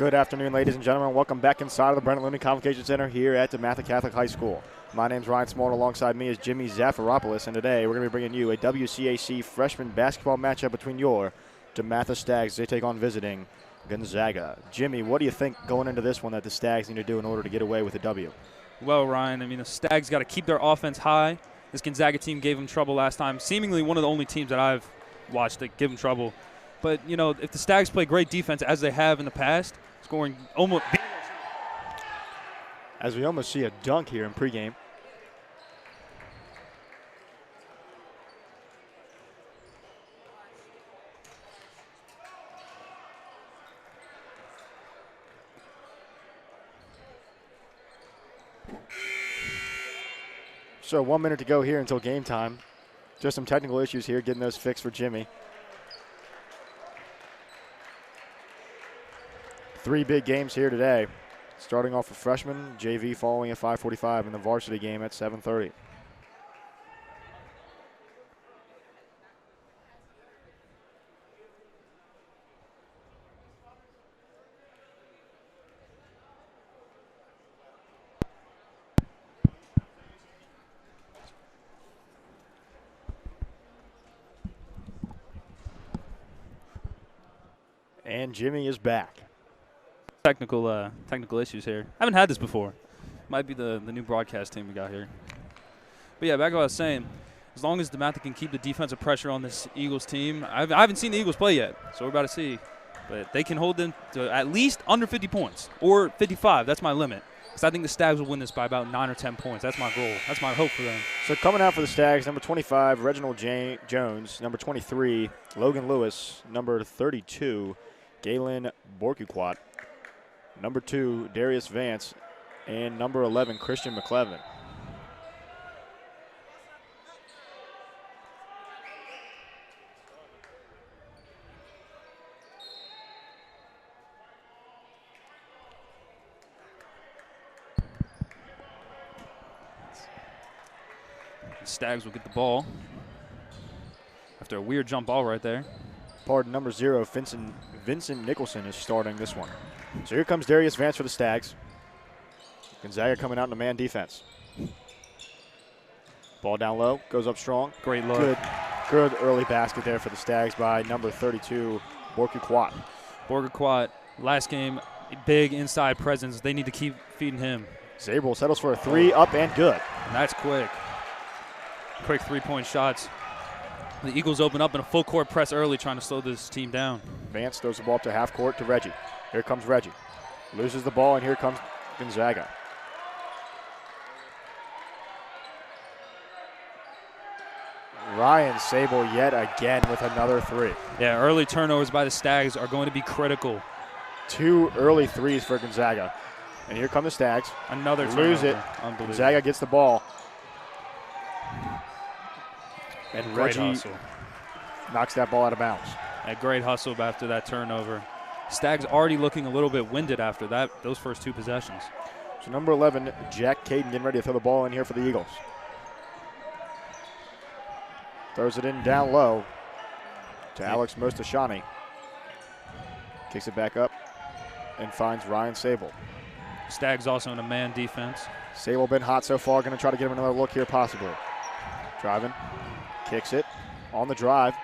Good afternoon, ladies and gentlemen. Welcome back inside of the Brennan Looney Convocation Center here at DeMatha Catholic High School. My name is Ryan Smolen. Alongside me is Jimmy Zafiropulos, and today we're going to be bringing you a WCAC freshman basketball matchup between your DeMatha Stags. They take on visiting Gonzaga. Jimmy, what do you think going into this one that the Stags need to do in order to get away with a W? Well, Ryan, the Stags got to keep their offense high. This Gonzaga team gave them trouble last time. Seemingly one of the only teams that I've watched that give them trouble. But, if the Stags play great defense as they have in the past, scoring almost. As we almost see a dunk here in pregame. So 1 minute to go here until game time. Just some technical issues here, getting those fixed for Jimmy. 3 big games here today. Starting off with freshmen, JV following at 5:45, and the varsity game at 7:30. And Jimmy is back. Technical issues here. I haven't had this before. Might be the new broadcast team we got here. But yeah, back to what I was saying. As long as DeMatha can keep the defensive pressure on this Eagles team, I haven't seen the Eagles play yet, so we're about to see. But they can hold them to at least under 50 points or 55. That's my limit. Because I think the Stags will win this by about 9 or 10 points. That's my goal. That's my hope for them. So coming out for the Stags, number 25, Reginald Jones. Number 23, Logan Lewis. Number 32, Galen Borkuquat. Number 2, Darius Vance. And number 11, Christian McClevin. The Stags will get the ball after a weird jump ball right there. Pardon, number 0, Vincent Nicholson is starting this one. So here comes Darius Vance for the Stags. Gonzaga coming out in a man defense. Ball down low, goes up strong. Great look. Good early basket there for the Stags by number 32, Borkuquat. Borkuquat, last game, big inside presence. They need to keep feeding him. Zabel settles for a 3, up and good. And that's quick. Quick three-point shots. The Eagles open up in a full court press early, trying to slow this team down. Vance throws the ball up to half court to Reggie. Here comes Reggie. Loses the ball, and here comes Gonzaga. Ryan Smolen yet again with another 3. Yeah, early turnovers by the Stags are going to be critical. 2 early 3s for Gonzaga. And here come the Stags. Another turnover. Lose it. Gonzaga gets the ball. And Reggie knocks that ball out of bounds. A great hustle after that turnover. Stags already looking a little bit winded after those first 2 possessions. So number 11, Jack Caden, getting ready to throw the ball in here for the Eagles. Throws it in down low to Alex Mostashani. Kicks it back up and finds Ryan Smolen. Stags also in a man defense. Smolen been hot so far, going to try to get him another look here possibly. Driving, kicks it on the drive.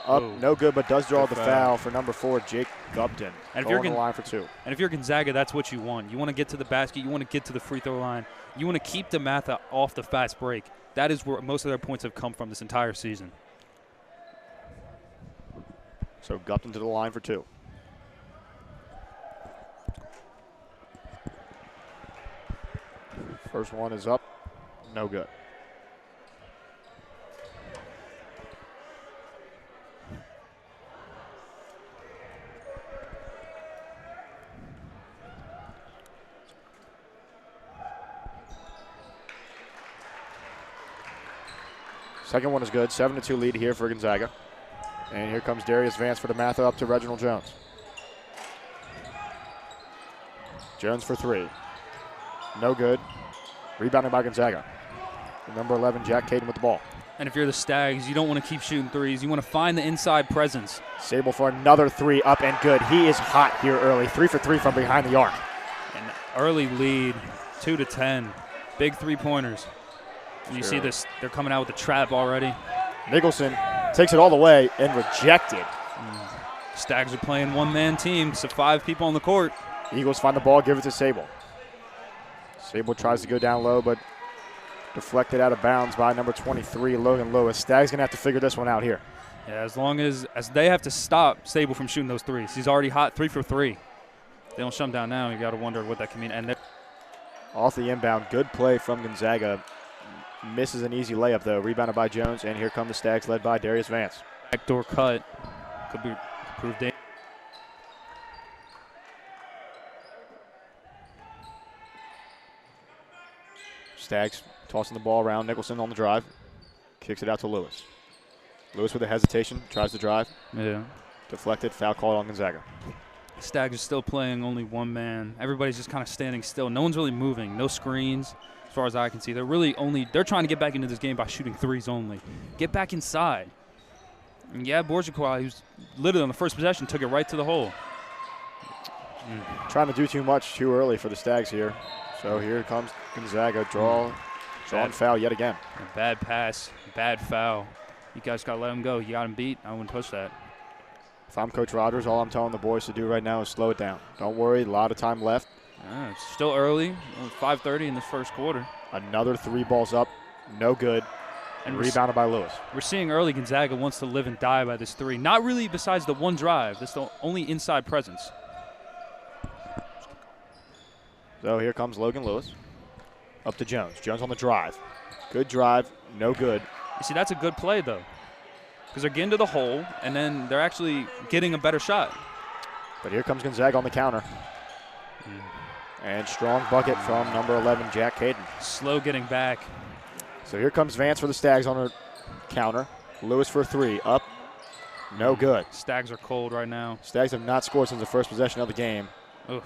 Up, no good, but does draw the foul for number 4, Jake Gupton. And going on the line for 2. And if you're Gonzaga, that's what you want. You want to get to the basket. You want to get to the free throw line. You want to keep DeMatha off the fast break. That is where most of their points have come from this entire season. So Gupton to the line for 2. First one is up, no good. Second one is good. 7-2 lead here for Gonzaga. And here comes Darius Vance for DeMatha up to Reginald Jones. Jones for 3. No good. Rebounded by Gonzaga. Number 11, Jack Caden with the ball. And if you're the Stags, you don't want to keep shooting threes. You want to find the inside presence. Sable for another three, up and good. He is hot here early. 3 for 3 from behind the arc. An early lead, 2-10. Big three-pointers. And you see this, they're coming out with the trap already. Nicholson takes it all the way and rejected. Stags are playing one-man team, so 5 people on the court. Eagles find the ball, give it to Sable. Sable tries to go down low, but deflected out of bounds by number 23, Logan Lewis. Stags going to have to figure this one out here. Yeah, as long as they have to stop Sable from shooting those threes. He's already hot, 3 for 3. They don't shut him down now. You got to wonder what that can mean. And off the inbound, good play from Gonzaga. Misses an easy layup, though. Rebounded by Jones, and here come the Stags, led by Darius Vance. Backdoor cut. Could be proved dangerous. Stags tossing the ball around. Nicholson on the drive. Kicks it out to Lewis. Lewis with a hesitation. Tries to drive. Yeah. Deflected. Foul called on Gonzaga. Stags are still playing only one man. Everybody's just kind of standing still. No one's really moving. No screens, as far as I can see. They're trying to get back into this game by shooting threes only. Get back inside. And yeah, Borgia, who's literally on the first possession, took it right to the hole. Trying to do too much too early for the Stags here. So here comes Gonzaga. Drawing foul yet again. A bad pass, bad foul. You guys got to let him go. You got him beat. I wouldn't push that. If I'm Coach Rogers, all I'm telling the boys to do right now is slow it down. Don't worry, a lot of time left. It's still early, 5:30 in the first quarter. Another 3 balls up, no good, and rebounded by Lewis. We're seeing early Gonzaga wants to live and die by this 3. Not really besides the one drive. That's the only inside presence. So here comes Logan Lewis. Up to Jones. Jones on the drive. Good drive, no good. You see, that's a good play, though, because they're getting to the hole, and then they're actually getting a better shot. But here comes Gonzaga on the counter. And strong bucket from number 11, Jack Caden. Slow getting back. So here comes Vance for the Stags on the counter. Lewis for a 3. Up, no good. Stags are cold right now. Stags have not scored since the first possession of the game. Oof.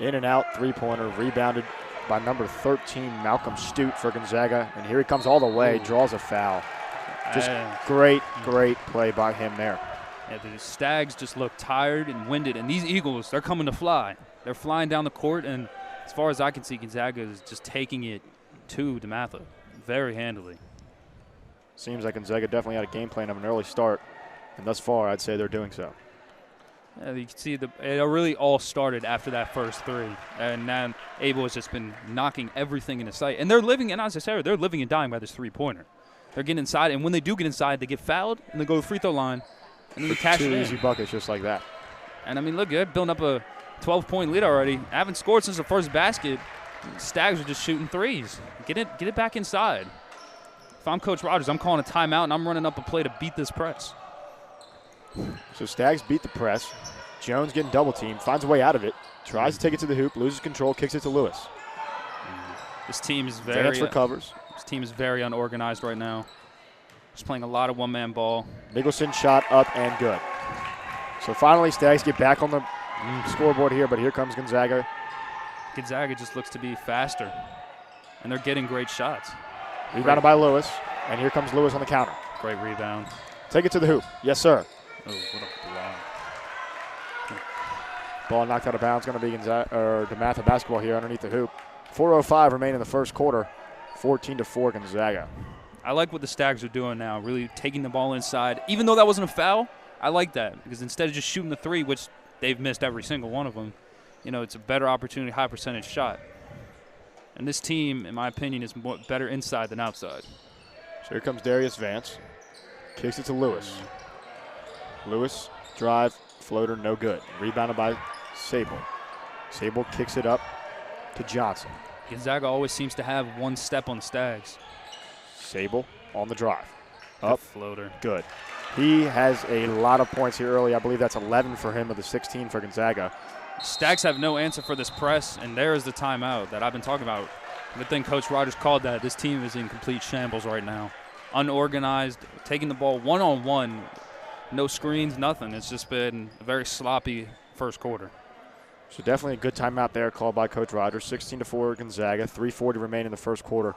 In and out, 3-pointer, rebounded by number 13, Malcolm Stute for Gonzaga. And here he comes all the way, draws a foul. Just great play by him there. Yeah, the Stags just look tired and winded. And these Eagles, they're coming to fly. They're flying down the court. And as far as I can see, Gonzaga is just taking it to DeMatha very handily. Seems like Gonzaga definitely had a game plan of an early start. And thus far, I'd say they're doing so. Yeah, you can see it really all started after that first 3. And now Abel has just been knocking everything into sight. And they're living, and as I said, they're living and dying by this 3-pointer. They're getting inside, and when they do get inside, they get fouled, and they go to the free throw line, and then they cash it in. 2 easy buckets just like that. And, I mean, look good, building up a 12-point lead already. Haven't scored since the first basket. Stags are just shooting threes. Get it back inside. If I'm Coach Rogers, I'm calling a timeout, and I'm running up a play to beat this press. So Stags beat the press. Jones getting double teamed, finds a way out of it, tries to take it to the hoop, loses control, kicks it to Lewis. This team is very Vance recovers. This team is very unorganized right now. Just playing a lot of one-man ball. Nicholson shot up and good. So finally, Stags get back on the scoreboard here, but here comes Gonzaga. Gonzaga just looks to be faster, and they're getting great shots. Rebounded by Lewis, and here comes Lewis on the counter. Great rebound. Take it to the hoop. Yes, sir. Oh, what a block. Ball knocked out of bounds. Going to be DeMatha basketball here underneath the hoop. 4:05 remain in the first quarter. 14-4 Gonzaga. I like what the Stags are doing now, really taking the ball inside. Even though that wasn't a foul, I like that because instead of just shooting the 3, which they've missed every single one of them, it's a better opportunity, high percentage shot. And this team, in my opinion, is better inside than outside. So here comes Darius Vance. Kicks it to Lewis. Lewis, drive, floater, no good. Rebounded by Sable. Sable kicks it up to Johnson. Gonzaga always seems to have one step on the Stags. Sable on the drive. Up. Floater. Good. He has a lot of points here early. I believe that's 11 for him of the 16 for Gonzaga. Stags have no answer for this press, and there is the timeout that I've been talking about. Good thing Coach Rogers called that. This team is in complete shambles right now. Unorganized, taking the ball one-on-one, no screens, nothing. It's just been a very sloppy first quarter. So definitely a good timeout there called by Coach Rogers. 16-4 Gonzaga, 3:40 remain in the first quarter.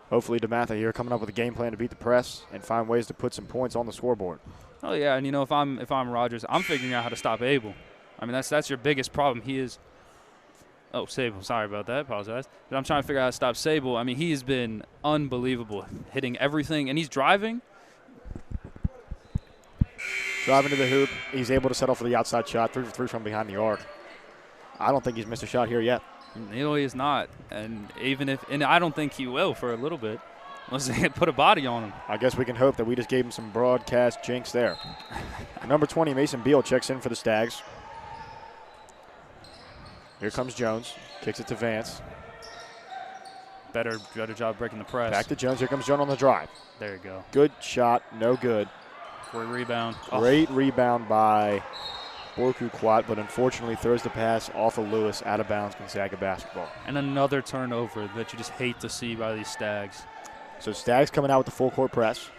Hopefully DeMatha here coming up with a game plan to beat the press and find ways to put some points on the scoreboard. Oh yeah, and if I'm Rogers, I'm figuring out how to stop Abel. I mean that's your biggest problem. He is. Oh, Sable. Sorry about that. Apologize. But I'm trying to figure out how to stop Sable. I mean, he has been unbelievable, hitting everything, and he's driving. Driving to the hoop. He's able to settle for the outside shot. 3 for 3 from behind the arc. I don't think he's missed a shot here yet. He is not. And I don't think he will for a little bit, unless they put a body on him. I guess we can hope that we just gave him some broadcast jinx there. Number 20, Mason Beal checks in for the Stags. Here comes Jones. Kicks it to Vance. Better job breaking the press. Back to Jones. Here comes Jones on the drive. There you go. Good shot. No good. Great rebound. Great rebound by Borku-Quat, but unfortunately throws the pass off of Lewis, out of bounds, Gonzaga basketball. And another turnover that you just hate to see by these Stags. So Stags coming out with the full court press.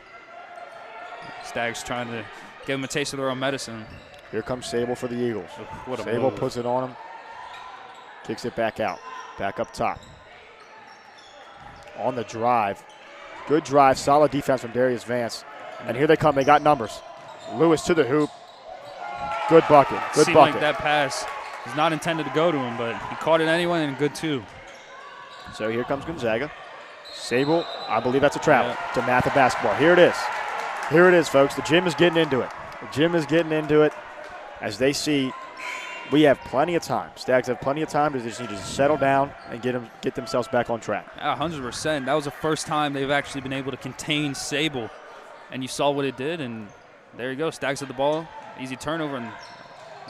Stags trying to give them a taste of their own medicine. Here comes Sable for the Eagles. What a Sable move. puts it on him. Kicks it back out. Back up top. On the drive. Good drive. Solid defense from Darius Vance. And here they come. They got numbers. Lewis to the hoop. Good bucket. Good Seemed bucket. like that pass was not intended to go to him, but he caught it anyway, and good too. So here comes Gonzaga. Sable, I believe that's a travel. Yeah. DeMatha basketball. Here it is. Here it is, folks. The gym is getting into it. The gym is getting into it as they see we have plenty of time. Stags have plenty of time. They just need to settle down and get themselves back on track. 100%. That was the first time they've actually been able to contain Sable, and you saw what it did, and there you go. Stags at the ball. Easy turnover, and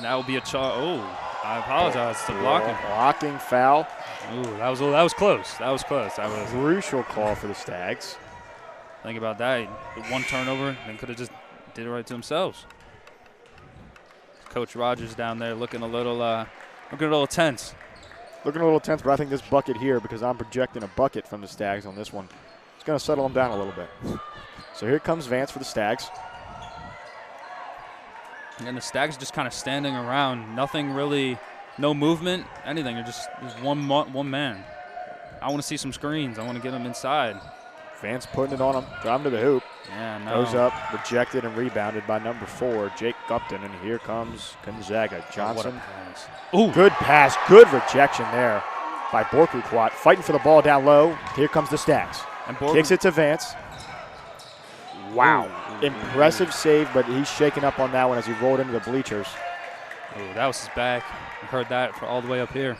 that will be a charge. Oh, I apologize. It's a blocking. Blocking foul. Ooh, that was close. That was close. That was Crucial call for the Stags. Think about that. One turnover, they could have just did it right to themselves. Coach Rogers down there looking a little tense. Looking a little tense, but I think this bucket here, because I'm projecting a bucket from the Stags on this one, it's going to settle them down a little bit. So here comes Vance for the Stags. And the Stags just kind of standing around. Nothing really, no movement, anything. They're just one man. I want to see some screens. I want to get them inside. Vance putting it on him. Driving to the hoop. Yeah, no. Goes up, rejected and rebounded by number 4, Jake Gupton. And here comes Gonzaga. Johnson. What a pass. Ooh. Good pass. Good rejection there by Borku-Quat. Fighting for the ball down low. Here comes the Stags. And kicks it to Vance. Wow. Ooh. Impressive save, but he's shaken up on that one as he rolled into the bleachers. Ooh, that was his back. I heard that for all the way up here.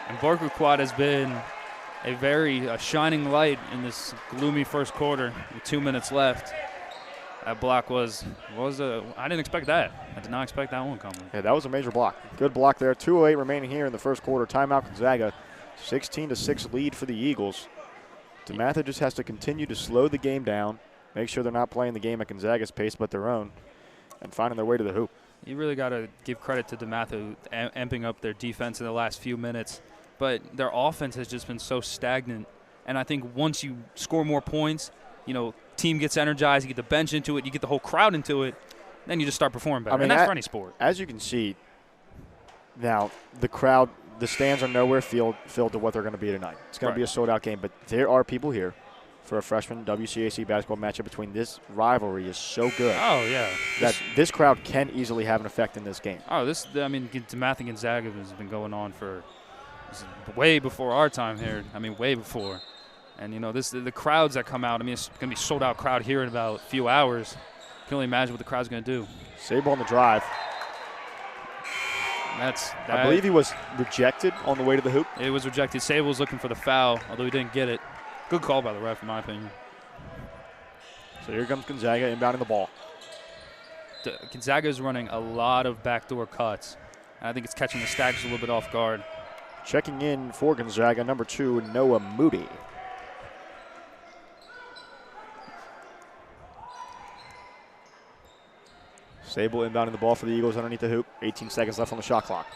And Borku-Quat has been a shining light in this gloomy first quarter with 2 minutes left. That block I didn't expect that. I did not expect that one coming. Yeah, that was a major block. Good block there. 2:08 remaining here in the first quarter. Timeout Gonzaga. 16-6 lead for the Eagles. DeMatha just has to continue to slow the game down, make sure they're not playing the game at Gonzaga's pace but their own, and finding their way to the hoop. You really got to give credit to DeMatha amping up their defense in the last few minutes. But their offense has just been so stagnant. And I think once you score more points, team gets energized, you get the bench into it, you get the whole crowd into it, then you just start performing better. And that's for any sport. As you can see, now the crowd, the stands are nowhere filled to what they're going to be tonight. It's going to be a sold-out game. But there are people here for a freshman WCAC basketball matchup between this rivalry is so good. Oh, yeah. That this crowd can easily have an effect in this game. Oh, DeMatha and Gonzaga has been going on for way before our time here. Way before. And, the crowds that come out, it's going to be a sold-out crowd here in about a few hours. You can only imagine what the crowd's going to do. Sable on the drive. I believe he was rejected on the way to the hoop. It was rejected. Sable was looking for the foul, although he didn't get it. Good call by the ref, in my opinion. So here comes Gonzaga inbounding the ball. Gonzaga is running a lot of backdoor cuts. And I think it's catching the Stags a little bit off guard. Checking in for Gonzaga, number 2, Noah Moody. Sable inbounding the ball for the Eagles underneath the hoop. 18 seconds left on the shot clock.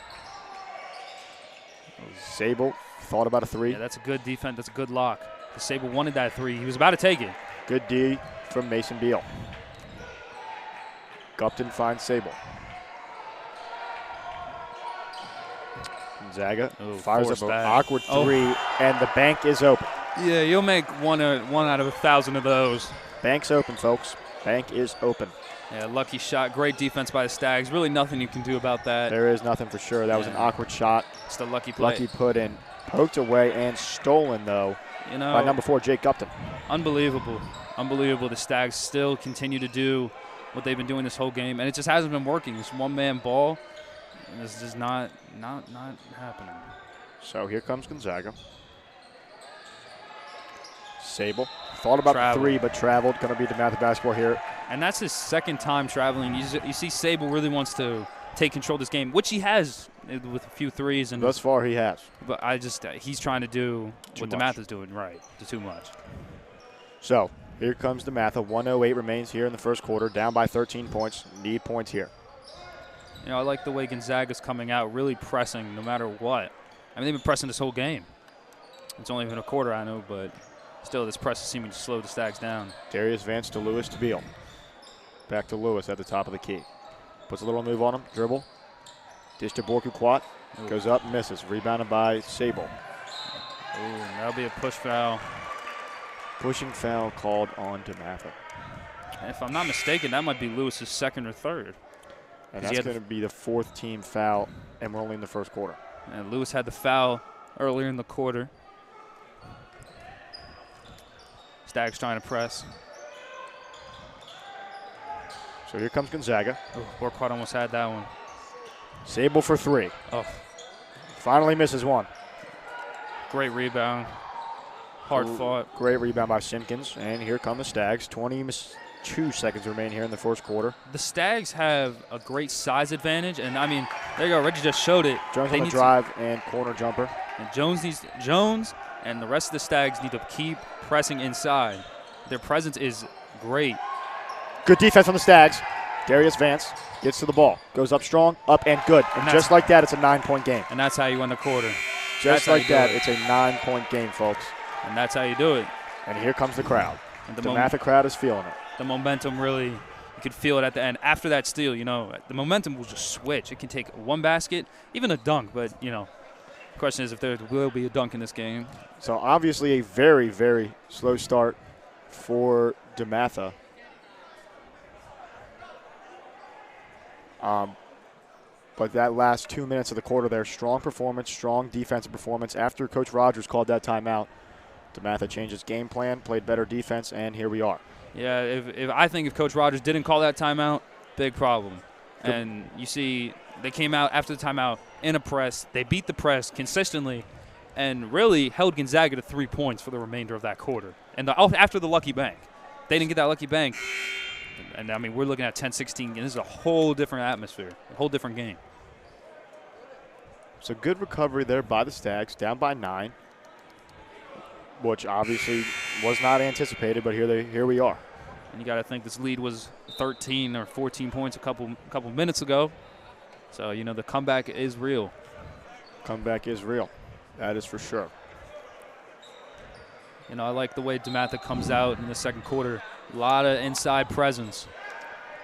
Sable thought about a 3. Yeah, that's a good defense. That's a good lock. Sable wanted that 3. He was about to take it. Good D from Mason Beal. Gupton finds Sable. Gonzaga fires up an awkward 3, and the bank is open. Yeah, you'll make one out of 1,000 of those. Bank's open, folks. Bank is open. Yeah, lucky shot. Great defense by the Stags. Really nothing you can do about that. There is nothing for sure. That was an awkward shot. It's the lucky play. Lucky put in. Poked away and stolen, though, by number 4, Jake Gupton. Unbelievable. Unbelievable. The Stags still continue to do what they've been doing this whole game, and it just hasn't been working. This one-man ball is just not happening. So here comes Gonzaga. Sable thought about the 3, but traveled. Going to be DeMatha basketball here. And that's his second time traveling. You see Sable really wants to take control of this game, which he has with a few threes. And thus far he has. But he's trying to do what DeMatha's doing right. Too much. So here comes DeMatha. 1:08 remains here in the first quarter. Down by 13 points. Need points here. You know, I like the way Gonzaga's coming out, really pressing no matter what. I mean, they've been pressing this whole game. It's only been a quarter, I know, but still this press is seeming to slow the Stags down. Darius Vance to Lewis to Beal. Back to Lewis at the top of the key. Puts a little move on him. Dribble. Dish to Borku-Quat. Goes up, misses. Rebounded by Sable. Ooh, that'll be a push foul. Pushing foul called on DeMatha. If I'm not mistaken, that might be Lewis's second or third. And that's going to be the 4th team foul, and we're only in the first quarter. And Lewis had the foul earlier in the quarter. Stags trying to press. So here comes Gonzaga. Borquat almost had that one. Sable for 3. Oh. Finally misses one. Great rebound. Hard fought. Great rebound by Simpkins. And here come the Stags. 22 seconds remain here in the first quarter. The Stags have a great size advantage. And, I mean, there you go. Reggie just showed it. Jones on the drive and corner jumper. And Jones and the rest of the Stags need to keep pressing inside. Their presence is great. Good defense from the Stags. Darius Vance gets to the ball. Goes up strong, up and good. And just like that, it's a 9-point game. And that's how you win the quarter. Just like that, it's a 9-point game, folks. And that's how you do it. And here comes the crowd. The DeMatha crowd is feeling it. The momentum really, you could feel it at the end. After that steal, you know, the momentum will just switch. It can take one basket, even a dunk. But, you know, the question is if there will be a dunk in this game. So, obviously, a very, very slow start for DeMatha. But that last 2 minutes of the quarter there, strong performance, strong defensive performance. After Coach Rogers called that timeout, DeMatha changed his game plan, played better defense, and here we are. Yeah, if Coach Rogers didn't call that timeout, big problem. And you see they came out after the timeout in a press. They beat the press consistently and really held Gonzaga to 3 points for the remainder of that quarter. And after the lucky bank. They didn't get that lucky bank. And, I mean, we're looking at 10-16, and this is a whole different atmosphere, a whole different game. So good recovery there by the Stags, down by 9, which obviously was not anticipated, but here we are. And you got to think this lead was 13 or 14 points a couple minutes ago. So, you know, the comeback is real. Comeback is real. That is for sure. You know, I like the way DeMatha comes out in the second quarter. A lot of inside presence.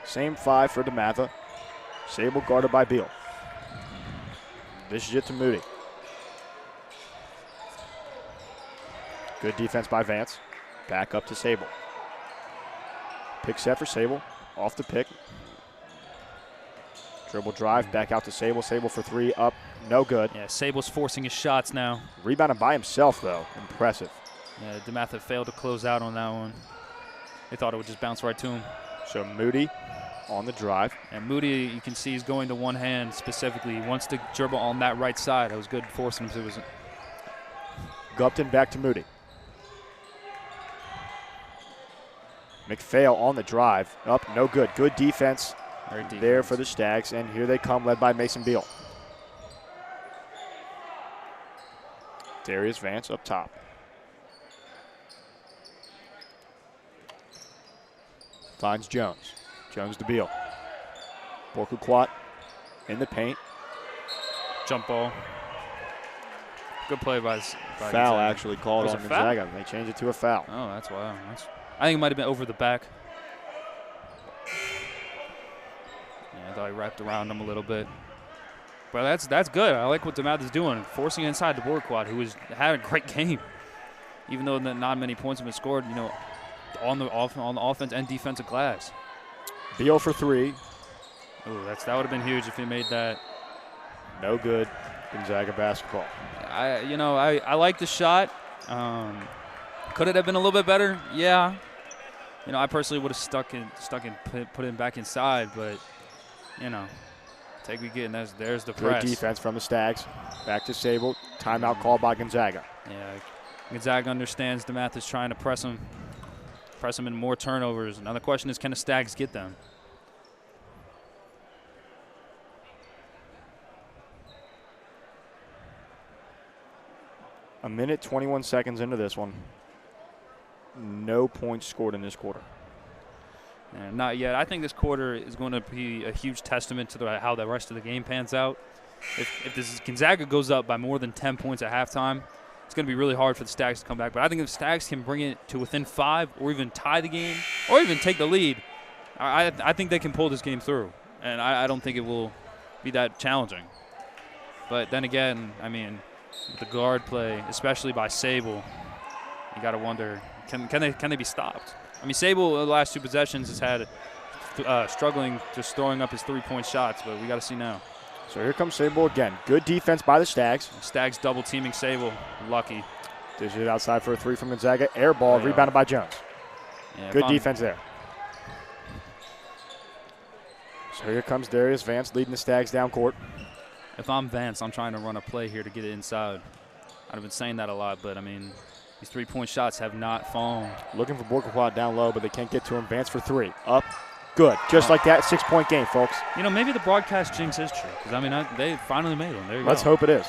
Same 5 for DeMatha. Sable guarded by Beal. This is it to Moody. Good defense by Vance. Back up to Sable. Pick set for Sable. Off the pick. Dribble drive. Back out to Sable. Sable for 3. Up. No good. Yeah, Sable's forcing his shots now. Rebounded by himself, though. Impressive. Yeah, DeMatha failed to close out on that one. They thought it would just bounce right to him. So Moody on the drive. And Moody, you can see he's going to one hand specifically. He wants to dribble on that right side. That was good forcing him to. Gupton back to Moody. McPhail on the drive. Up, no good. Good defense there for the Stags. And here they come, led by Mason Beal. Darius Vance up top. Finds Jones. Jones to Beal. Borku-Quat in the paint. Jump ball. Good play by foul Gonzaga. Actually called on Gonzaga. They changed it to a foul. Oh, that's wow. I think it might have been over the back. Yeah, I thought he wrapped around him a little bit. But that's good. I like what DeMatha's doing, forcing inside the Borquat, who had a great game. even though not many points have been scored, on the offense and defensive glass. Beal for 3. Ooh, that would have been huge if he made that. No good. Gonzaga basketball. I like the shot. Could it have been a little bit better? Yeah. I personally would have stuck and put it back inside, but take we get, and there's the press. Good defense from the Stags. Back to Sable. Timeout called by Gonzaga. Yeah, Gonzaga understands DeMatha is trying to press him in more turnovers. Now the question is, can the Stags get them? A minute, 21 seconds into this one. No points scored in this quarter. Not yet. I think this quarter is going to be a huge testament to how the rest of the game pans out. If Gonzaga goes up by more than 10 points at halftime, it's going to be really hard for the Stags to come back. But I think if the Stags can bring it to within 5 or even tie the game or even take the lead, I think they can pull this game through. And I don't think it will be that challenging. But then again, with the guard play, especially by Sable, you got to wonder, can they be stopped? Sable, the last 2 possessions, has had struggling just throwing up his 3-point shots, but we got to see now. So here comes Sable again. Good defense by the Stags. Stags double teaming Sable. Lucky. Dishes it outside for a 3 from Gonzaga. Air ball, rebounded by Jones. Yeah, good defense there. So here comes Darius Vance leading the Stags down court. If I'm Vance, I'm trying to run a play here to get it inside. I've been saying that a lot, but these 3-point shots have not fallen. Looking for Bourgaquat down low, but they can't get to him. Vance for 3. Up. Good. Just like that, 6-point game, folks. Maybe the broadcast jinx is true. Because, they finally made them. There you go. Let's hope it is.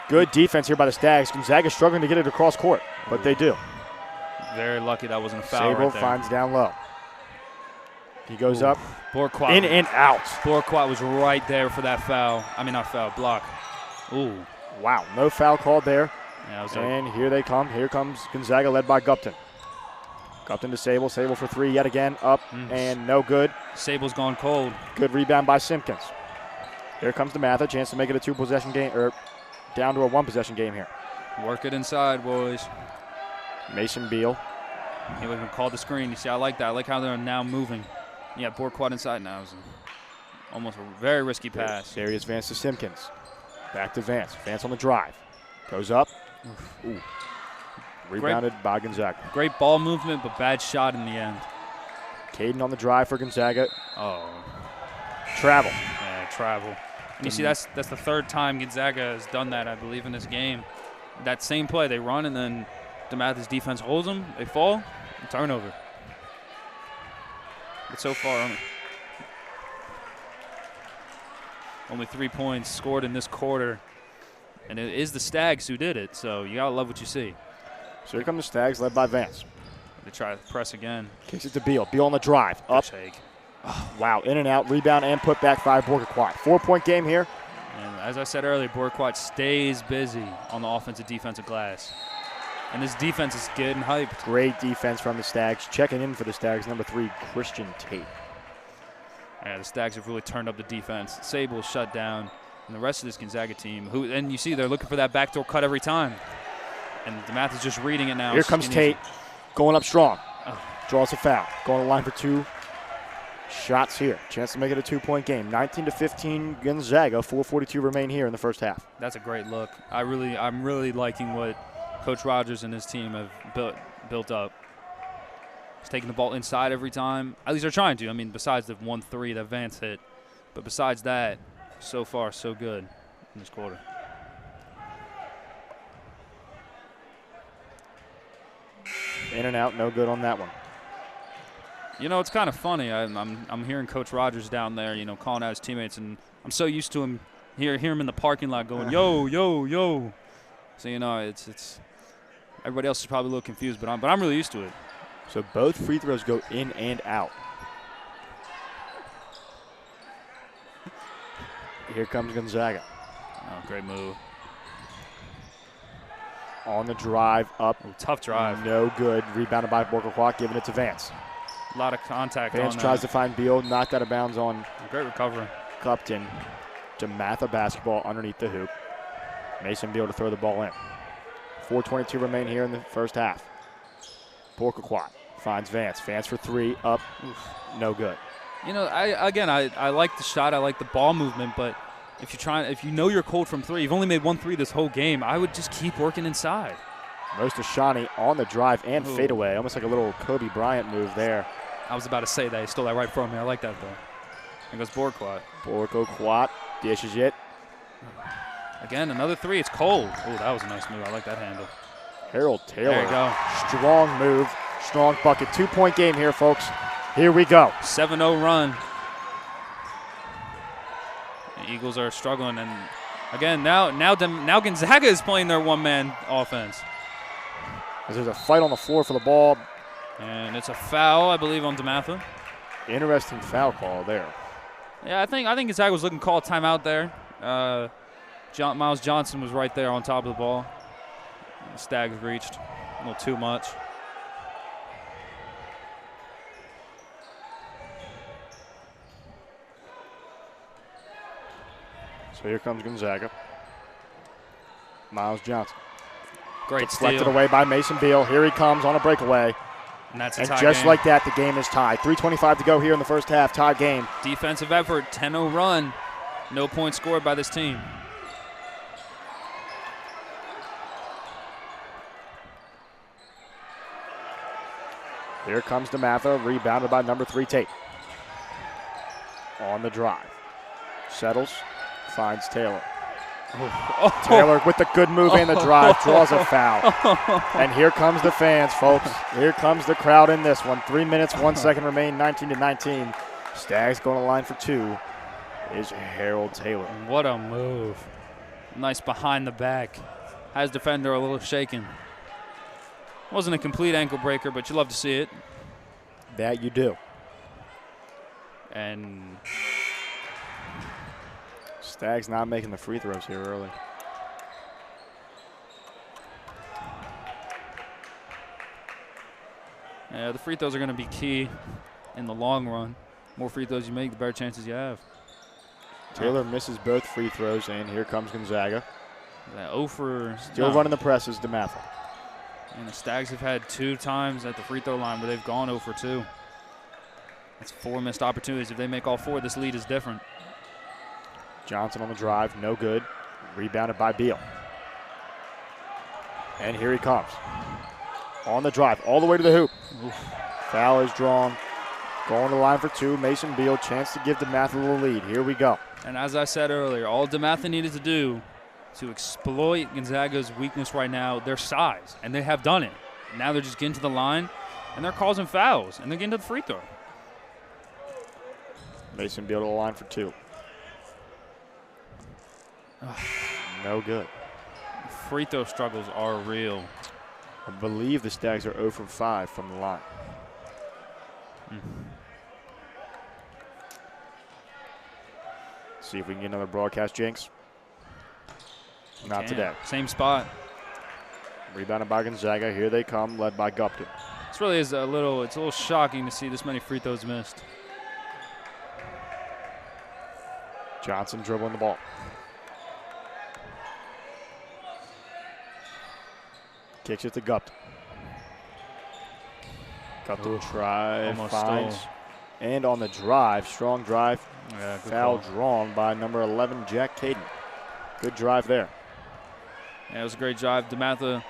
Good defense here by the Stags. Gonzaga struggling to get it across court, but they do. Very lucky that wasn't a foul Sable right there. finds down low. He goes up. Bourgaquat. In and out. Bourgaquat was right there for that foul. Not foul, block. Ooh. Wow, no foul called there. Yeah, and here they come. Here comes Gonzaga led by Gupton. Gupton to Sable. Sable for 3 yet again. Up and no good. Sable's gone cold. Good rebound by Simpkins. Here comes DeMatha. Chance to make it a 2-possession game, or down to a 1-possession game here. Work it inside, boys. Mason Beal. He even called the screen. You see, I like that. I like how they're now moving. Yeah, Bourgaquat inside now. It was almost a very risky pass. Darius Vance to Simpkins. Back to Vance. Vance on the drive. Goes up. Ooh. Rebounded by Gonzaga. Great ball movement, but bad shot in the end. Caden on the drive for Gonzaga. Oh. Travel. Yeah, travel. And you see, that's the 3rd time Gonzaga has done that, I believe, in this game. That same play, they run, and then DeMatha's defense holds them. They fall. Turnover. But so far, only 3 points scored in this quarter. And it is the Stags who did it, so you got to love what you see. So here come the Stags led by Vance. They try to press again. Kicks it to Beal. Beal on the drive. Up. Oh, wow, in and out. Rebound and put back by Bourgaquat. 4-point game here. And as I said earlier, Bourgaquat stays busy on the defensive glass. And this defense is getting hyped. Great defense from the Stags. Checking in for the Stags, number 3, Christian Tate. Yeah, the Stags have really turned up the defense. Sable shut down. And the rest of this Gonzaga team, and you see they're looking for that backdoor cut every time. And DeMatha is just reading it now. Here comes Tate, going up strong. Draws a foul. Going to the line for 2 shots here. Chance to make it a 2-point game. 19-15 Gonzaga. 4:42 remain here in the first half. That's a great look. I'm really liking what Coach Rogers and his team have built up. He's taking the ball inside every time. At least they're trying to. Besides the 1-3 that Vance hit. But besides that, so far, so good in this quarter. In and out, no good on that one. It's kind of funny. I'm hearing Coach Rogers down there, calling out his teammates, and I'm so used to him. Hear him in the parking lot going, yo, yo, yo. So it's everybody else is probably a little confused, but I'm really used to it. So both free throws go in and out. Here comes Gonzaga. Oh, great move. On the drive, up. Ooh, tough drive. No good. Rebounded by Bourgaquat, giving it to Vance. A lot of contact Vance on tries to find Beal, knocked out of bounds on great recovery. Cupton. DeMatha basketball underneath the hoop. Mason Beal to throw the ball in. 4:22 remain here in the first half. Porquat finds Vance. Vance for three, up, no good. You know, I like the shot. I like the ball movement, but if you know you're cold from three, you've only made 1 3 this whole game, I would just keep working inside. Mostashani on the drive and fadeaway, almost like a little Kobe Bryant move there. I was about to say that. He stole that right from me. I like that, though. Here goes Porquat. Porquat dishes it. Again, another three. It's cold. Oh, that was a nice move. I like that handle. Harold Taylor. There you go. Strong move, strong bucket. 2-point game here, folks. Here we go. 7-0 run. The Eagles are struggling, and again, now Gonzaga is playing their one-man offense. There's a fight on the floor for the ball. And it's a foul, I believe, on DeMatha. Interesting foul call there. Yeah, I think Gonzaga was looking to call a timeout there. Miles Johnson was right there on top of the ball. The Stags reached a little too much. So here comes Gonzaga. Miles Johnson. Great deflected steal. away by Mason Beal. Here he comes on a breakaway. And that's a and tie just game. like that, the game is tied. 3:25 to go here in the first half. Tie game. Defensive effort, 10-0 run. No points scored by this team. Here comes DeMatha, rebounded by number 3 Tate. On the drive. Settles, finds Taylor. Oh. Taylor with the good move and the drive, draws a foul. And here comes the fans, folks. Here comes the crowd in this one. 3 minutes, 1 second remain, 19-19. Stags going to line for two is Harold Taylor. What a move. Nice behind the back. Has defender a little shaken. Wasn't a complete ankle breaker, but you love to see it. That you do. And Stags not making the free throws here early. yeah, the free throws are going to be key in the long run. More free throws you make, the better chances you have. Taylor misses both free throws, and here comes Gonzaga. Still running the presses, DeMatha. And the Stags have had 2 times at the free throw line where they've gone 0 for 2. That's 4 missed opportunities. If they make all 4, this lead is different. Johnson on the drive, no good. Rebounded by Beal. And here he comes. On the drive, all the way to the hoop. Oof. Foul is drawn. Going to the line for 2. Mason Beal, chance to give DeMatha a little lead. Here we go. And as I said earlier, all DeMatha needed to do to exploit Gonzaga's weakness right now, their size, and they have done it. Now they're just getting to the line, and they're causing fouls, and they're getting to the free throw. Mason Beal to the line for 2. No good. Free throw struggles are real. I believe the Stags are 0 for 5 from the line. See if we can get another broadcast jinx. Not today. Same spot. Rebounded by Gonzaga. Here they come, led by Gupton. This really is a little shocking to see this many free throws missed. Johnson dribbling the ball. Kicks it to Gupton. Gupton tries, finds, and on the drive, strong drive, foul drawn by number 11, Jack Caden. Good drive there. Yeah, it was a great drive. DeMatha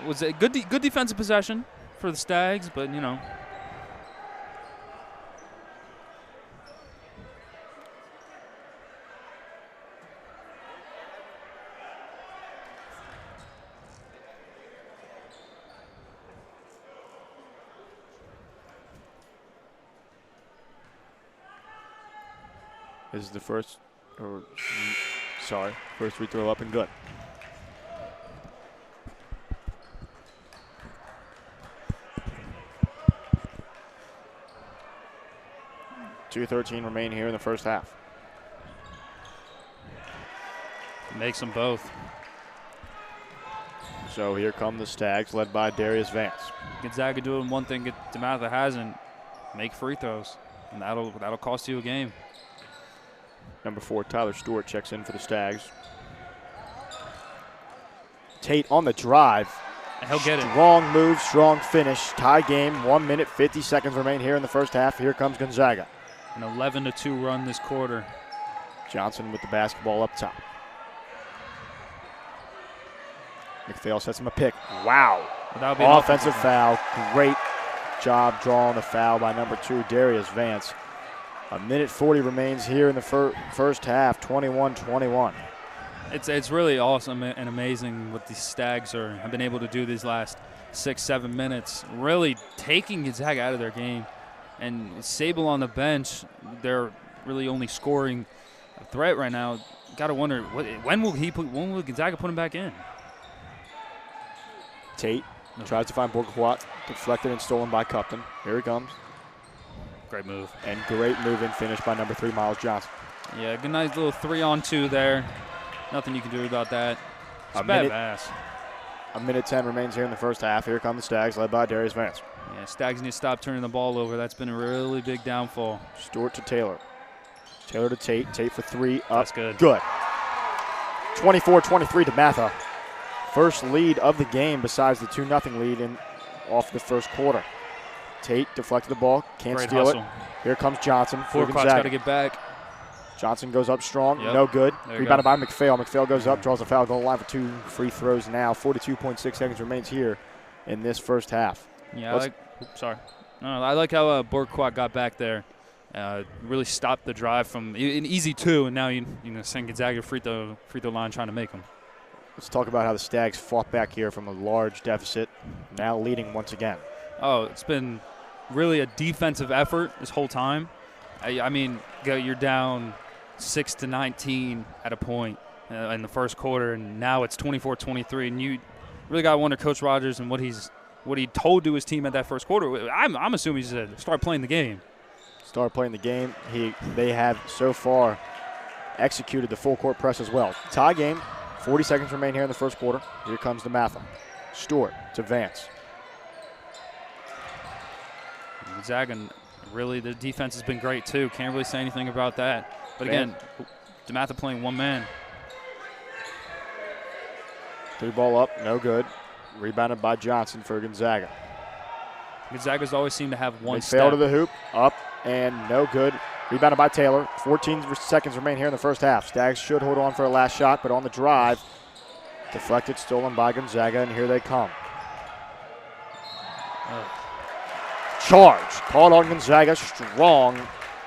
was a good defensive possession for the Stags, but, you know. This is the first free throw up and good. .213 remain here in the first half. Makes them both. So here come the Stags, led by Darius Vance. Gonzaga doing one thing DeMatha hasn't: make free throws, and that'll cost you a game. Number 4, Tyler Stewart checks in for the Stags. Tate on the drive. He'll get it. Strong move, strong finish. Tie game, 1 minute, 50 seconds remain here in the first half. Here comes Gonzaga. An 11-2 run this quarter. Johnson with the basketball up top. McPhail sets him a pick. Wow. Offensive foul. Great job drawing the foul by number 2, Darius Vance. 1:40 remains here in the first half, 21-21. It's really awesome and amazing what these Stags have been able to do these last 6-7 minutes, really taking Gonzaga out of their game. And Sable on the bench, they're really only scoring a threat right now. Got to wonder when will Gonzaga put him back in? Tate tries to find Bourquois, deflected and stolen by Cupton. Here he comes. Great move. And great move and finish by number 3, Miles Johnson. Yeah, good nice little 3-on-2 there. Nothing you can do about that. It's a bad pass. 1:10 remains here in the first half. Here come the Stags, led by Darius Vance. Yeah, Stags need to stop turning the ball over. That's been a really big downfall. Stewart to Taylor. Taylor to Tate. Tate for 3. Up. That's good. Good. 24-23 DeMatha. First lead of the game besides the 2-0 lead off the first quarter. Tate deflected the ball. Can't steal hustle. it. Here comes Johnson. Bourquois got to get back. Johnson goes up strong. Yep. No good. Rebounded by go. McPhail. McPhail goes up, draws a foul, goal line for 2 free throws now. 42.6 seconds remains here in this first half. Yeah, I like how Bourquois got back there. Really stopped the drive from an easy 2, and now you send Gonzaga free throw line trying to make them. Let's talk about how the Stags fought back here from a large deficit, now leading once again. Oh, it's been really a defensive effort this whole time. I mean, you're down 6-19 at a point in the first quarter, and now it's 24-23, and you really got to wonder Coach Rogers and what he told to his team at that first quarter. I'm assuming he said start playing the game. Start playing the game. They have so far executed the full court press as well. Tie game. 40 seconds remain here in the first quarter. Here comes DeMatha. Stewart to Vance. Gonzaga, really, the defense has been great too. Can't really say anything about that. But again, DeMatha playing one man. 3 ball up, no good. Rebounded by Johnson for Gonzaga. Gonzaga's always seemed to have one step. Fail to the hoop, up and no good. Rebounded by Taylor. 14 seconds remain here in the first half. Stags should hold on for a last shot, but on the drive, deflected, stolen by Gonzaga, and here they come. Charge called on Gonzaga. Strong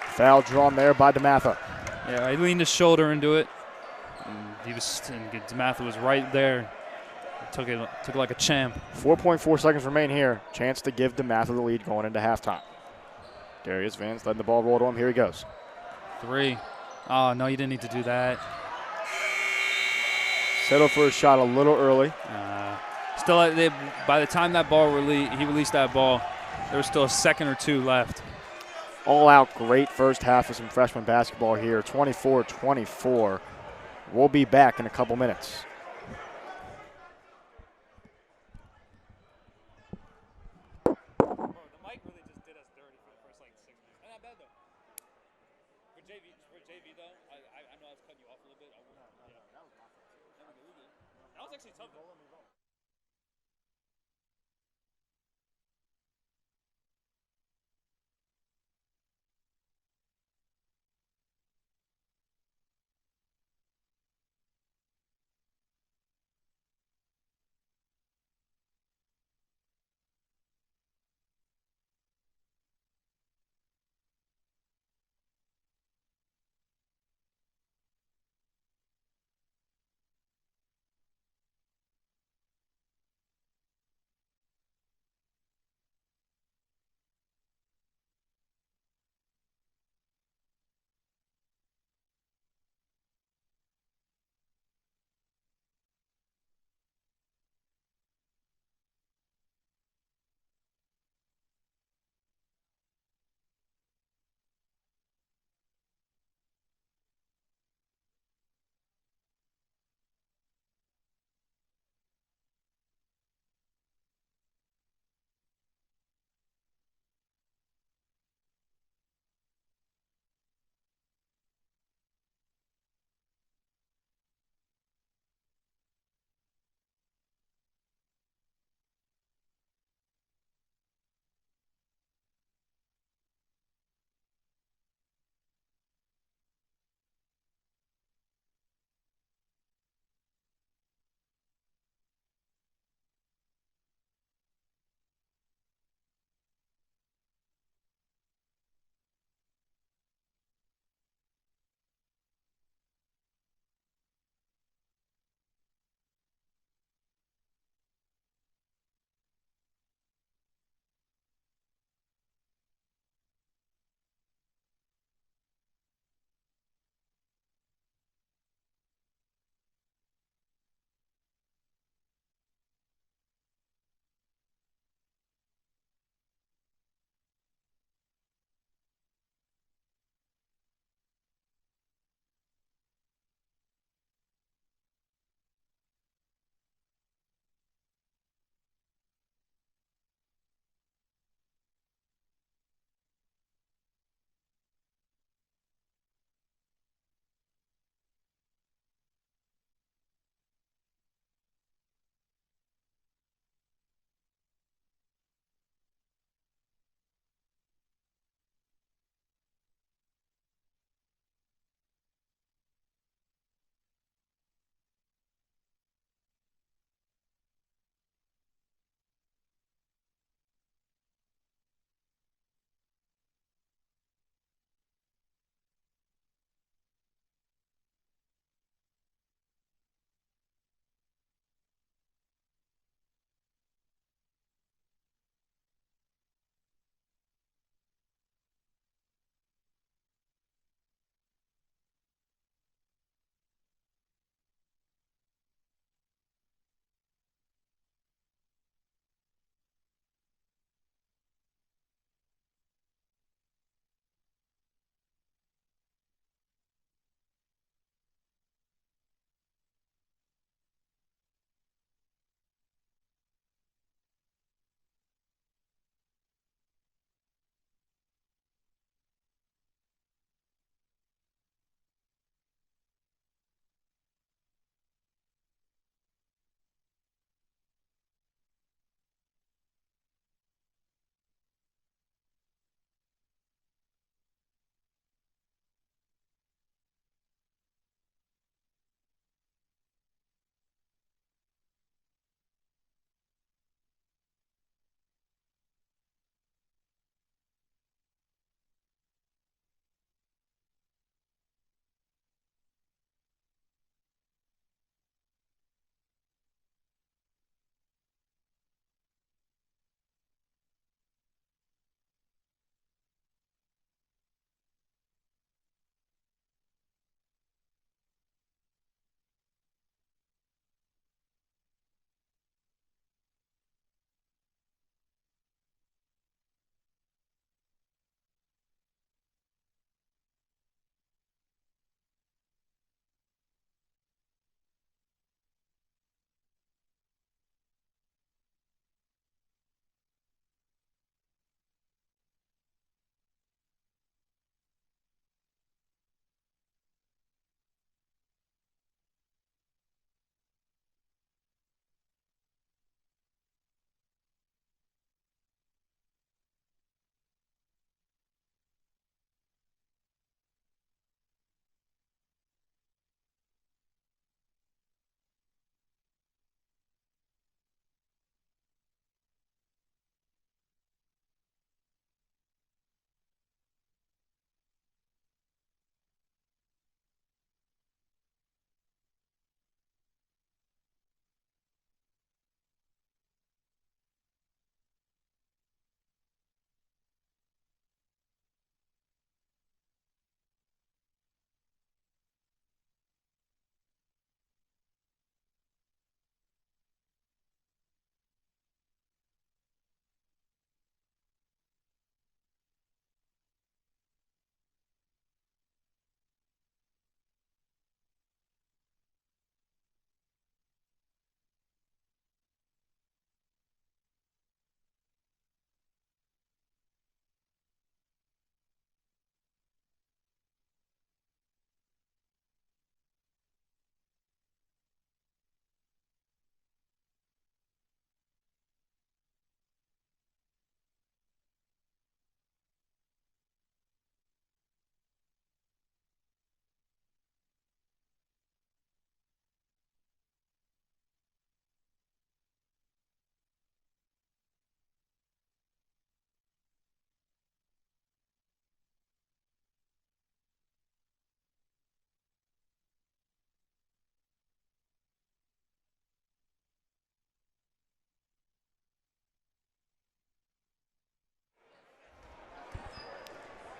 foul drawn there by DeMatha. Yeah, he leaned his shoulder into it. And DeMatha was right there. Took it like a champ. 4.4 seconds remain here. Chance to give DeMatha the lead going into halftime. Darius Vance letting the ball roll to him. Here he goes. 3. Oh, no, you didn't need to do that. Settled for a shot a little early. By the time that ball he released that ball, there was still a second or 2 left. All out great first half of some freshman basketball here. 24-24. We'll be back in a couple minutes.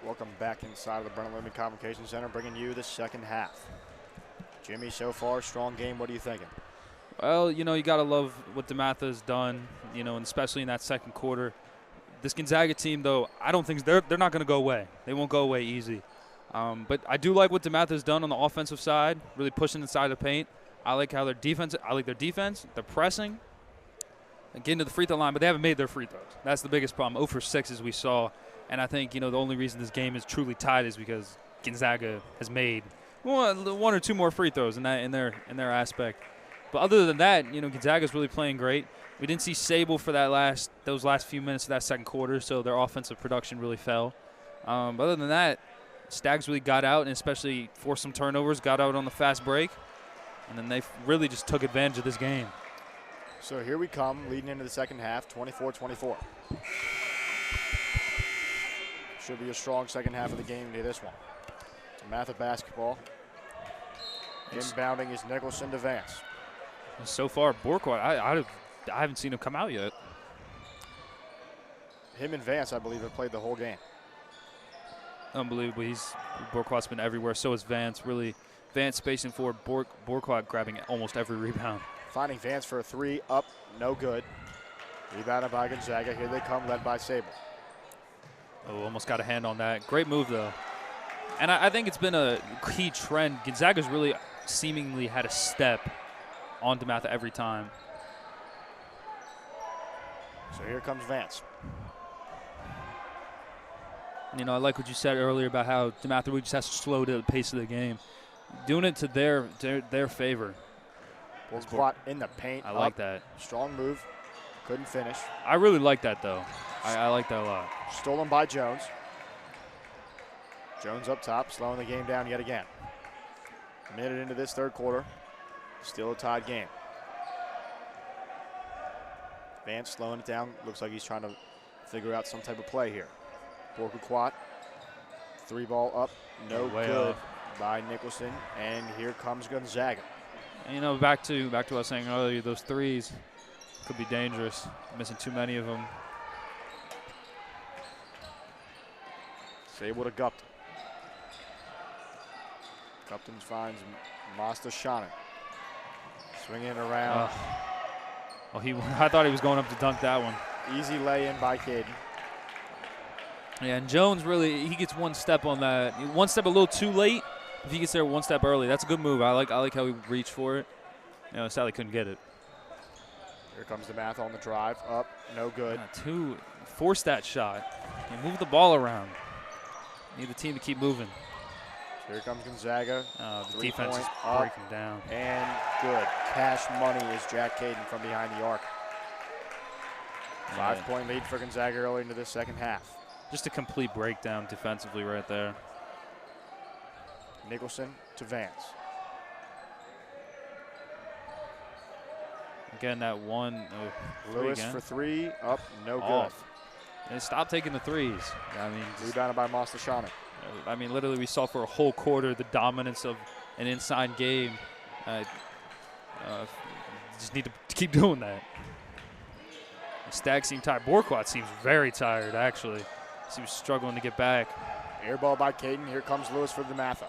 Welcome back inside of the Brennan-Lumen Convocation Center, bringing you the second half. Jimmy, so far, strong game. What are you thinking? Well, you got to love what DeMatha has done, and especially in that second quarter. This Gonzaga team, though, I don't think they're not going to go away. They won't go away easy. But I do like what DeMatha has done on the offensive side, really pushing inside the paint. I like how their defense. They're pressing, and getting to the free throw line, but they haven't made their free throws. That's the biggest problem. 0 for 6 as we saw. And I think, the only reason this game is truly tied is because Gonzaga has made one or two more free throws in their aspect. But other than that, Gonzaga's really playing great. We didn't see Sable for those last few minutes of that second quarter, so their offensive production really fell. But other than that, Stags really got out and especially forced some turnovers, got out on the fast break, and then they really just took advantage of this game. So here we come, leading into the second half, 24-24. Should be a strong second half of the game to this one. DeMatha basketball. Inbounding is Nicholson to Vance. So far, Borquat, I haven't seen him come out yet. Him and Vance, I believe, have played the whole game. Unbelievable. Borquat's been everywhere. So is Vance. Really, Vance spacing forward. Borquat grabbing almost every rebound. Finding Vance for a three, up, no good. Rebounded by Gonzaga. Here they come, led by Sable. Oh, almost got a hand on that. Great move, though. And I think it's been a key trend. Gonzaga's really seemingly had a step on DeMatha every time. So here comes Vance. I like what you said earlier about how DeMatha really just has to slow the pace of the game. Doing it to their favor. Borquat in the paint. I like that. Strong move. Couldn't finish. I really like that, though. I like that a lot. Stolen by Jones. Jones up top, slowing the game down yet again. A minute into this third quarter. Still a tied game. Vance slowing it down. Looks like he's trying to figure out some type of play here. Borquat. Three ball up. No good by Nicholson. And here comes Gonzaga. And, back to what I was saying earlier, those threes could be dangerous. Missing too many of them. Sable to Gupton. Gupton finds Mastashana. Swinging it around. I thought he was going up to dunk that one. Easy lay-in by Caden. Yeah, and Jones really, he gets one step on that. One step a little too late. If he gets there one step early, that's a good move. I like how he reached for it. Sadly couldn't get it. Here comes DeMatha on the drive. Up, no good. Force that shot. And move the ball around. Need the team to keep moving. Here comes Gonzaga. The defense is breaking down. And good. Cash money is Jack Caden from behind the arc. 5-point lead for Gonzaga early into this second half. Just a complete breakdown defensively right there. Nicholson to Vance. Again, that one. Lewis for three. Up, no good. And stop taking the threes. Rebounded by Mastashana. Literally we saw for a whole quarter the dominance of an inside game. Just need to keep doing that. The Stags seem tired. Borquat seems very tired, actually. Seems struggling to get back. Air ball by Caden. Here comes Lewis for DeMatha.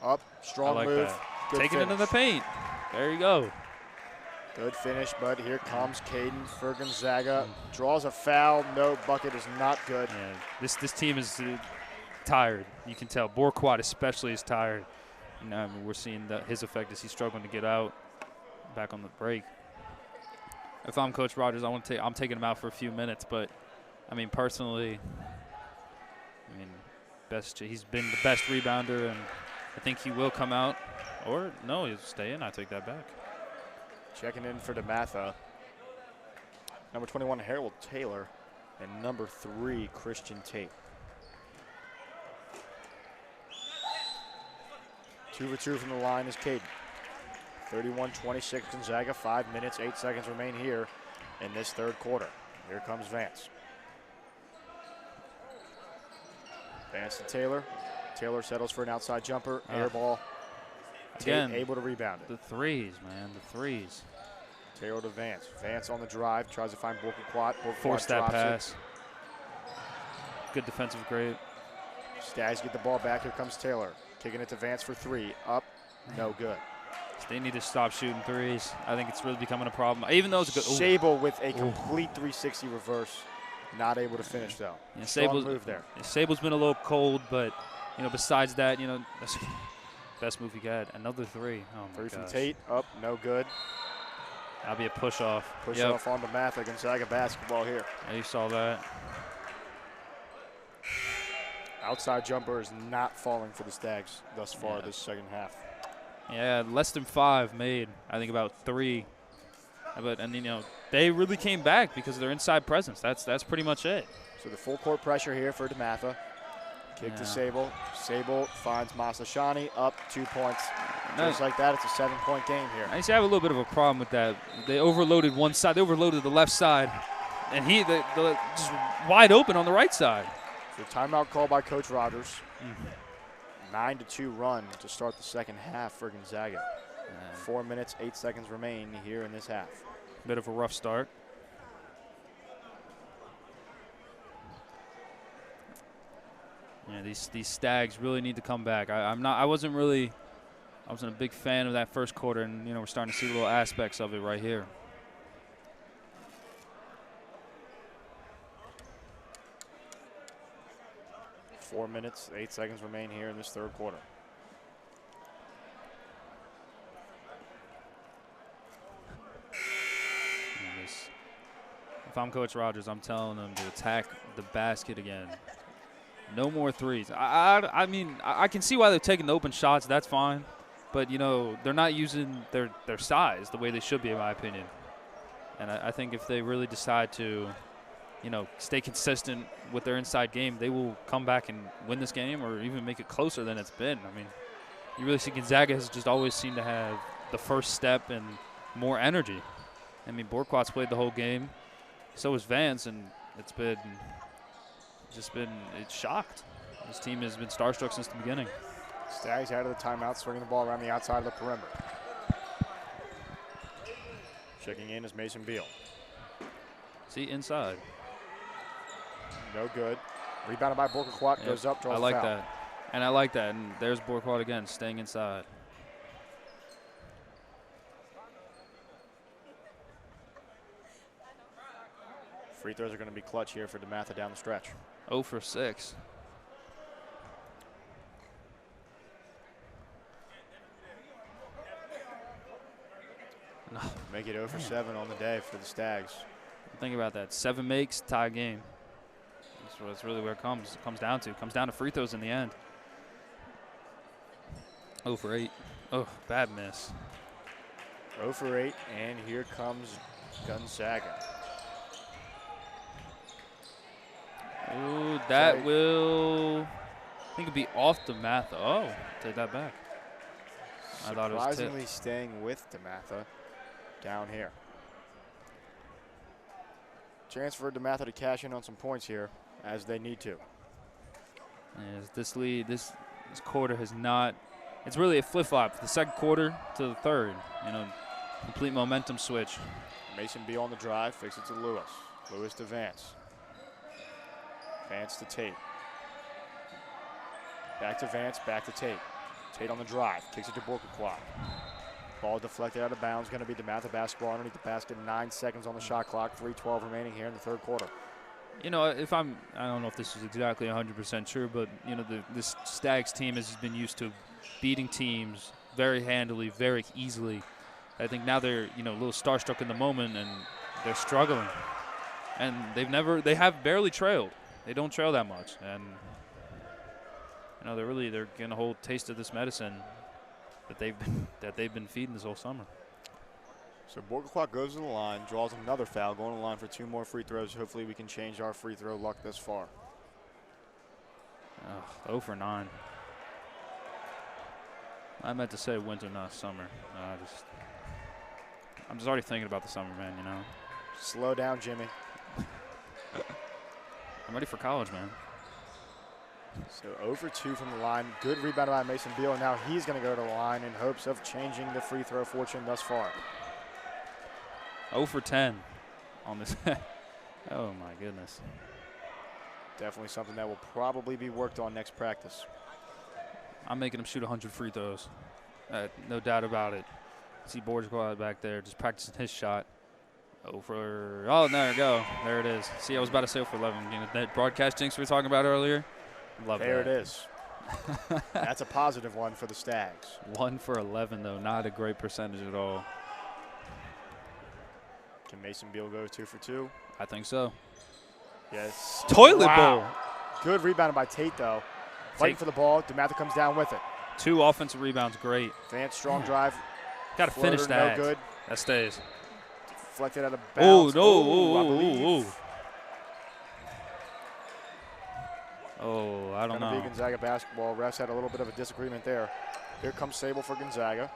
Up, strong move. That. Taking it into the paint. There you go. Good finish, but here comes Caden for Gonzaga. Draws a foul. No, bucket is not good. Yeah, this team is tired. You can tell. Borquat especially is tired. We're seeing his effect as he's struggling to get out. Back on the break. If I'm Coach Rogers, I'm taking him out for a few minutes. But personally, he's been the best rebounder, and I think he will come out. Or no, he'll stay in. I take that back. Checking in for DeMatha. Number 21, Harold Taylor. And number 3, Christian Tate. 2 for 2 from the line is Caden. 31-26 Gonzaga. 5 minutes, 8 seconds remain here in this third quarter. Here comes Vance. Vance to Taylor. Taylor settles for an outside jumper. Air ball. Again, Tate able to rebound it. The threes, man, the threes. Taylor to Vance. Vance on the drive, tries to find Borquat. Force that pass. Good defensive grade. Stags get the ball back. Here comes Taylor. Kicking it to Vance for 3. Up, no good. They need to stop shooting threes. I think it's really becoming a problem. Even though it's good. Sable with a complete 360 reverse. Not able to finish, though. Yeah, Strong move there. Sable's been a little cold, but, besides that, that's the best move he got. Another 3. Oh, my 3 from gosh. Tate. Up, no good. That'll be a push-off. Push-off on DeMatha. Gonzaga basketball here. Yeah, you saw that. Outside jumper is not falling for the Stags thus far this second half. Yeah, less than 5 made. I think about 3. They really came back because of their inside presence. That's pretty much it. So the full court pressure here for DeMatha. Kick to Sable. Sable finds Masashani. Up 2 points. Just like that, it's a 7-point game here. I used to have a little bit of a problem with that. They overloaded one side. They overloaded the left side, and just wide open on the right side. So timeout call by Coach Rogers. 9-2 run to start the second half for Gonzaga. 4 minutes, 8 seconds remain here in this half. Bit of a rough start. Yeah, these Stags really need to come back. I wasn't a big fan of that first quarter, and we're starting to see little aspects of it right here. Four minutes, 8 seconds remain here in this third quarter. If I'm Coach Rogers, I'm telling them to attack the basket again. No more threes. I mean, I can see why they're taking the open shots. That's fine. But, they're not using their size the way they should be, in my opinion. And I think if they really decide to, stay consistent with their inside game, they will come back and win this game or even make it closer than it's been. I mean, you really see Gonzaga has just always seemed to have the first step and more energy. I mean, Borquat's played the whole game. So has Vance, and it's shocked. This team has been starstruck since the beginning. Stags out of the timeout, swinging the ball around the outside of the perimeter. Checking in is Mason Beal. See, inside. No good. Rebounded by Borquat, goes up, draws I like a foul. that. And I like that. And there's Borquat again, staying inside. Free throws are going to be clutch here for DeMatha down the stretch. 0 for 6. No. Make it 0 for 7 on the day for the Stags. Think about that. 7 makes, tie game. That's really where it comes down to. It comes down to free throws in the end. 0 for 8. Oh, bad miss. 0 for 8, and here comes Gonzaga. Ooh, that will, I think it'd be off DeMatha. Oh, take that back. I thought it was tipped. Surprisingly staying with DeMatha down here. Chance for DeMatha to cash in on some points here as they need to. As this lead, this quarter has not, it's really a flip-flop. The second quarter to the third, complete momentum switch. Mason Beal on the drive, fix it to Lewis. Lewis to Vance. Vance to Tate. Back to Vance, back to Tate. Tate on the drive, kicks it to Borquat. Ball deflected out of bounds, going to be DeMatha basketball underneath the basket. 9 seconds on the shot clock, 3:12 remaining here in the third quarter. I don't know if this is exactly 100% true, but, this Stags team has been used to beating teams very handily, very easily. I think now they're, a little starstruck in the moment, and they're struggling. And they have barely trailed. They don't trail that much. And, they're getting a whole taste of this medicine that they've been feeding this whole summer. So Borquat goes to the line, draws another foul, going to the line for 2 more free throws. Hopefully we can change our free throw luck this far. 0 for 9. I meant to say winter, not summer. I'm just already thinking about the summer, man, Slow down, Jimmy. I'm ready for college, man. So 0 for 2 from the line. Good rebound by Mason Beal, and now he's going to go to the line in hopes of changing the free throw fortune thus far. 0 for 10 on this. Oh, my goodness. Definitely something that will probably be worked on next practice. I'm making him shoot 100 free throws. No doubt about it. See Borgia back there just practicing his shot. Oh, there we go. There it is. See, I was about to say for 11. You know, that broadcast jinx we were talking about earlier. Love that. There it is. That's a positive one for the Stags. 1 for 11, though. Not a great percentage at all. Can Mason Beal go 2 for 2? I think so. Yes. Toilet wow. bowl. Good rebound by Tate, though. Fighting for the ball. DeMatha comes down with it. 2 offensive rebounds. Great. Vance, strong drive. Got to finish that. No good. That stays. Deflected out of bounds. Oh, I don't know. Gonna be Gonzaga basketball. Refs had a little bit of a disagreement there. Here comes Sable for Gonzaga.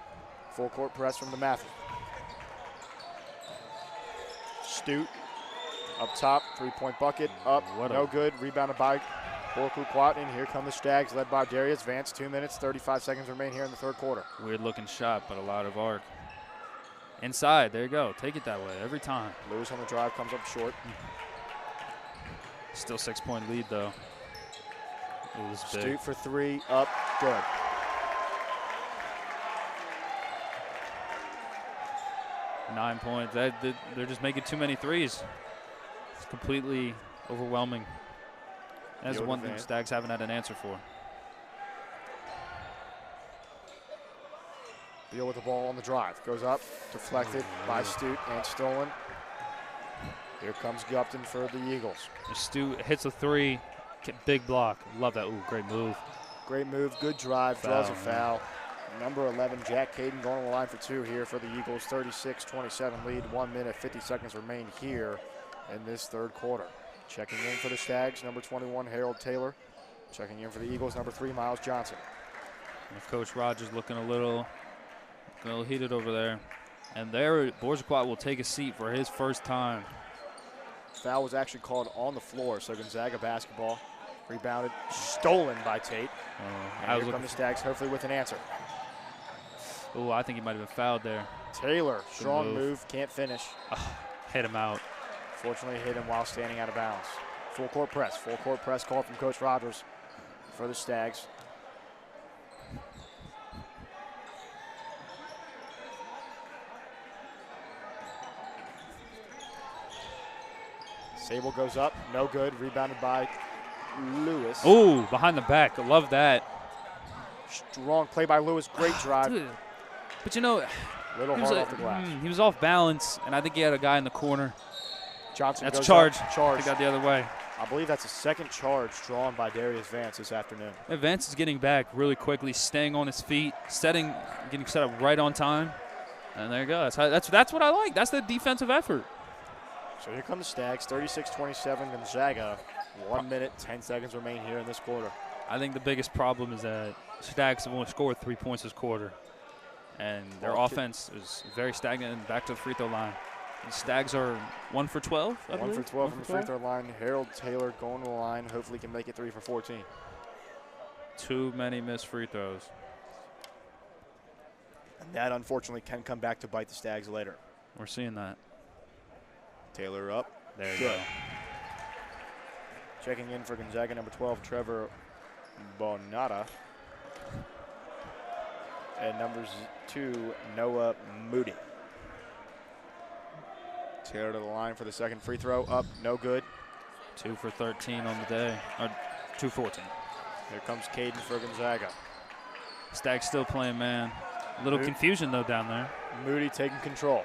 Full court press from DeMatha. Stute up top, 3-point bucket, up, no good. Rebounded by Borku-Quat, and here come the Stags, led by Darius Vance. 2 minutes, 35 seconds remain here in the third quarter. Weird looking shot, but a lot of arc. Inside, there you go. Take it that way every time. Lewis on the drive comes up short. Still 6-point lead, though. It was big. Stute for 3, up, good. Nine points. They're just making too many threes. It's completely overwhelming. That's one thing Stags haven't had an answer for. Beal with the ball on the drive. Goes up, deflected by Stute and stolen. Here comes Gupton for the Eagles. Stute hits a 3. Big block. Love that. Ooh, great move. Great move. Good drive. Draws a foul. Number 11, Jack Caden, going on the line for 2 here for the Eagles. 36-27 lead. 1 minute, 50 seconds remain here in this third quarter. Checking in for the Stags, number 21, Harold Taylor. Checking in for the Eagles, number 3, Miles Johnson. And Coach Rogers looking a little heated over there. And there, Borgia will take a seat for his first time. Foul was actually called on the floor, so Gonzaga basketball. Rebounded, stolen by Tate. And here come the Stags, hopefully with an answer. Oh, I think he might have been fouled there. Taylor, strong move, can't finish. Hit him out. Fortunately, hit him while standing out of bounds. Full court press call from Coach Rogers for the Stags. Sable goes up, no good, rebounded by Lewis. Oh, behind the back, I love that. Strong play by Lewis, great drive. Dude. But you know, little hard off the glass. He was off balance, and I think he had a guy in the corner. Johnson that's goes charge. Up, charge. He got the other way. I believe that's a second charge drawn by Darius Vance this afternoon. And Vance is getting back really quickly, staying on his feet, getting set up right on time. And there you go. That's what I like. That's the defensive effort. So here come the Stags, 36-27 Gonzaga. 1 minute, 10 seconds remain here in this quarter. I think the biggest problem is that Stags have only scored 3 points this quarter. And their offense is very stagnant and back to the free throw line. The Stags are 1 for 12, I believe. 1 for 12 from the free throw line. Harold Taylor going to the line. Hopefully can make it 3 for 14. Too many missed free throws. And that, unfortunately, can come back to bite the Stags later. We're seeing that. Taylor up. There you go. Checking in for Gonzaga, number 12, Trevor Bonata. And number 2, Noah Moody. Taylor to the line for the second free throw. Up, no good. 2 for 13 on the day, or 2 for 14. Here comes Caden for Gonzaga. Stags still playing man. A little confusion, though, down there. Moody taking control.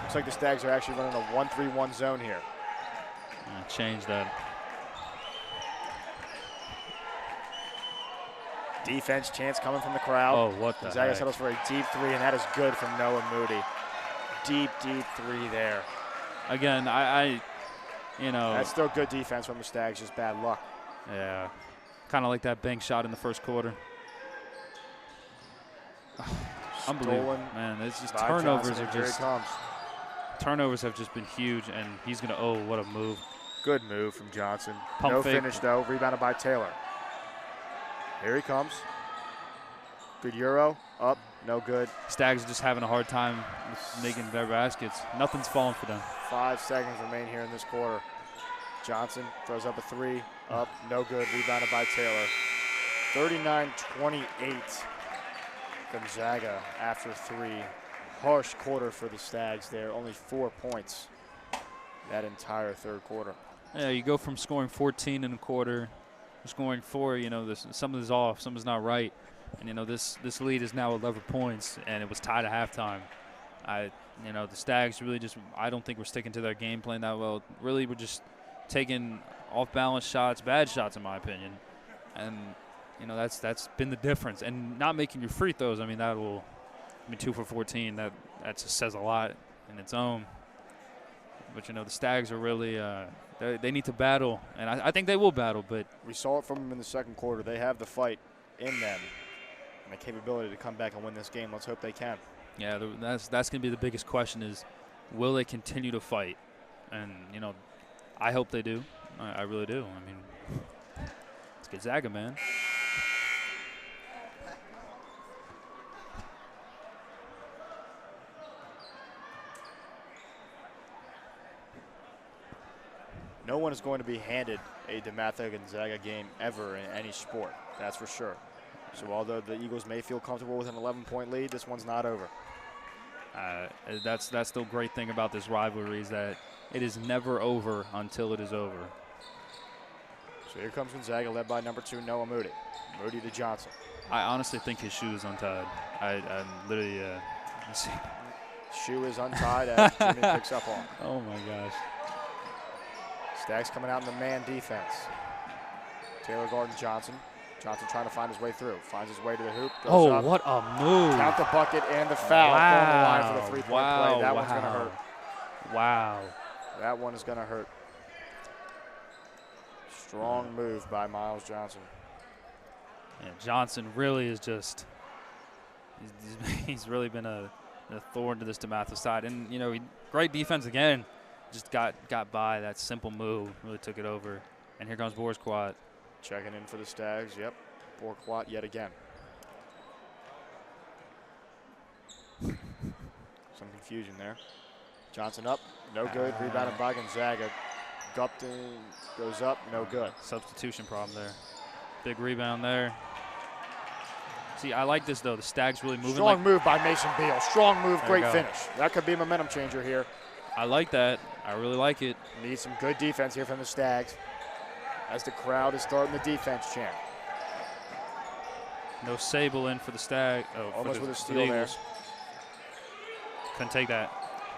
Looks like the Stags are actually running a 1-3-1 zone here. Change that. Defense chance coming from the crowd. Oh, what the Gonzaga heck. settles for a deep 3, and that is good from Noah Moody. Deep 3 there. Again, you know. That's still good defense from the Stags, just bad luck. Yeah. Kind of like that bank shot in the first quarter. Unbelievable. Man, it's just turnovers Johnson, are here just. he comes. Turnovers have just been huge, and he's going to, what a move. Good move from Johnson. Pump no fake. finish, though. Rebounded by Taylor. Here he comes. Good Euro. Up. No good. Stags are just having a hard time making their baskets. Nothing's falling for them. 5 seconds remain here in this quarter. Johnson throws up a three. Up, no good. Rebounded by Taylor. 39-28. Gonzaga after three. Harsh quarter for the Stags there. Only 4 points that entire third quarter. Yeah, you go from scoring 14 in a quarter, scoring 4. Something's off, something's not right, and this lead is now 11 points, and it was tied at halftime. The Stags really I don't think we're sticking to their game plan that well. Really, we're just taking off-balance shots, bad shots in my opinion, and that's been the difference. And not making your free throws. 2 for 14. That just says a lot in its own. But the Stags are really they need to battle, and I think they will battle. But we saw it from them in the second quarter. They have the fight in them and the capability to come back and win this game. Let's hope they can. Yeah, that's going to be the biggest question is, will they continue to fight? And I hope they do. I really do. It's Gonzaga, man. No one is going to be handed a DeMatha Gonzaga game ever in any sport. That's for sure. So although the Eagles may feel comfortable with an 11-point lead, this one's not over. That's the great thing about this rivalry is that it is never over until it is over. So here comes Gonzaga, led by number 2, Noah Moody. Moody to Johnson. I honestly think his shoe is untied. I'm literally let's see. Shoe is untied as Jimmy picks up on. Oh, my gosh. Stags coming out in the man defense. Taylor guarding Johnson. Johnson trying to find his way through. Finds his way to the hoop. Goes up. What a move. Count the bucket and the foul. Wow. On the line for the three-point play. That one's going to hurt. Wow. That one is going to hurt. Strong move by Miles Johnson. Yeah, Johnson really is just he's really been a thorn to this DeMatha side. And, great defense again. Just got by that simple move, really took it over. And here comes Boris Quat. Checking in for the Stags, yep. Boris Quat yet again. Some confusion there. Johnson up, no good. Rebounded by Gonzaga. Gupton goes up, no good. Substitution problem there. Big rebound there. See, I like this, though. The Stags really moving. Strong move by Mason Beal. Strong move, great finish. That could be a momentum changer here. I like that. I really like it. Need some good defense here from the Stags as the crowd is starting the defense chant. No Sable in for the Stag. Oh, almost with a steal there. Couldn't take that.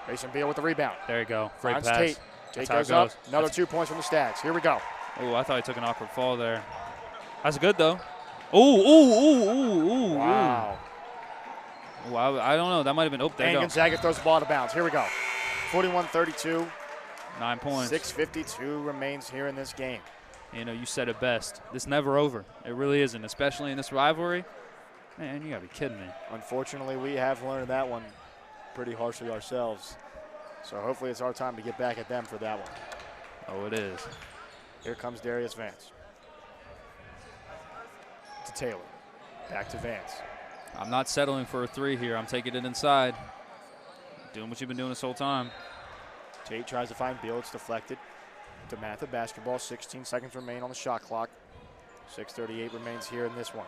Mason Beal with the rebound. There you go. Great Finds pass. Tate. Tate goes up. Another 2 points from the Stags. Here we go. Oh, I thought he took an awkward fall there. That's good, though. Ooh. Wow. Well, I don't know. That might have been. Oh, there you go. Gonzaga throws the ball out of bounds. Here we go. 41-32. 9 points. 6:52 remains here in this game. You said it best. This never over. It really isn't, especially in this rivalry. Man, you got to be kidding me. Unfortunately, we have learned that one pretty harshly ourselves. So hopefully it's our time to get back at them for that one. Oh, it is. Here comes Darius Vance. To Taylor. Back to Vance. I'm not settling for a 3 here. I'm taking it inside. Doing what you've been doing this whole time. Tate tries to find Beal. It's deflected. DeMatha basketball. 16 seconds remain on the shot clock. 6:38 remains here in this one.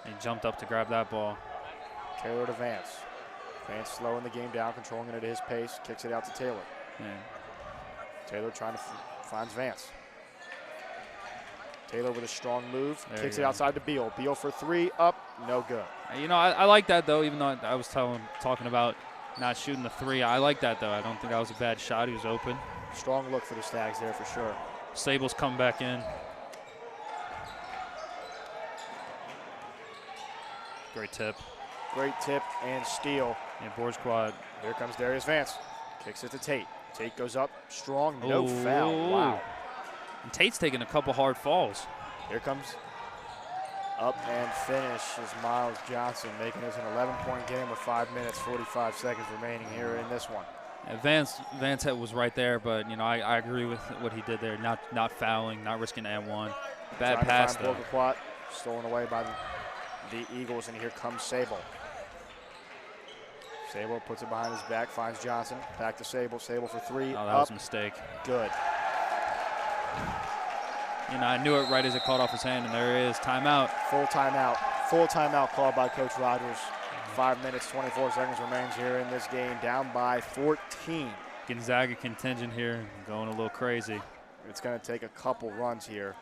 He jumped up to grab that ball. Taylor to Vance. Vance slowing the game down, controlling it at his pace. Kicks it out to Taylor. Yeah. Taylor trying to finds Vance. Taylor with a strong move. There Kicks it outside to Beal. Beal for 3. Up. No good. I like that, though, even though I was talking about not shooting the 3. I like that, though. I don't think that was a bad shot. He was open. Strong look for the Stags there for sure. Sable's come back in. Great tip. Great tip and steal. Yeah, boards quad. Here comes Darius Vance. Kicks it to Tate. Tate goes up. Strong. No foul. Wow. And Tate's taking a couple hard falls. Here comes up and finish is Miles Johnson, making this an 11-point game with 5 minutes, 45 seconds remaining here in this one. Yeah, Vance was right there, but I agree with what he did there. Not fouling, not risking and1. Bad pass though. Quat, stolen away by the Eagles, and here comes Sable. Sable puts it behind his back, finds Johnson. Back to Sable. Sable for three. Oh, that was a mistake. Good. You know, I knew it right as it caught off his hand, and there it is. Timeout. Full timeout. Full timeout called by Coach Rogers. 5 minutes, 24 seconds remains here in this game, down by 14. Gonzaga contingent here, going a little crazy. It's going to take a couple runs here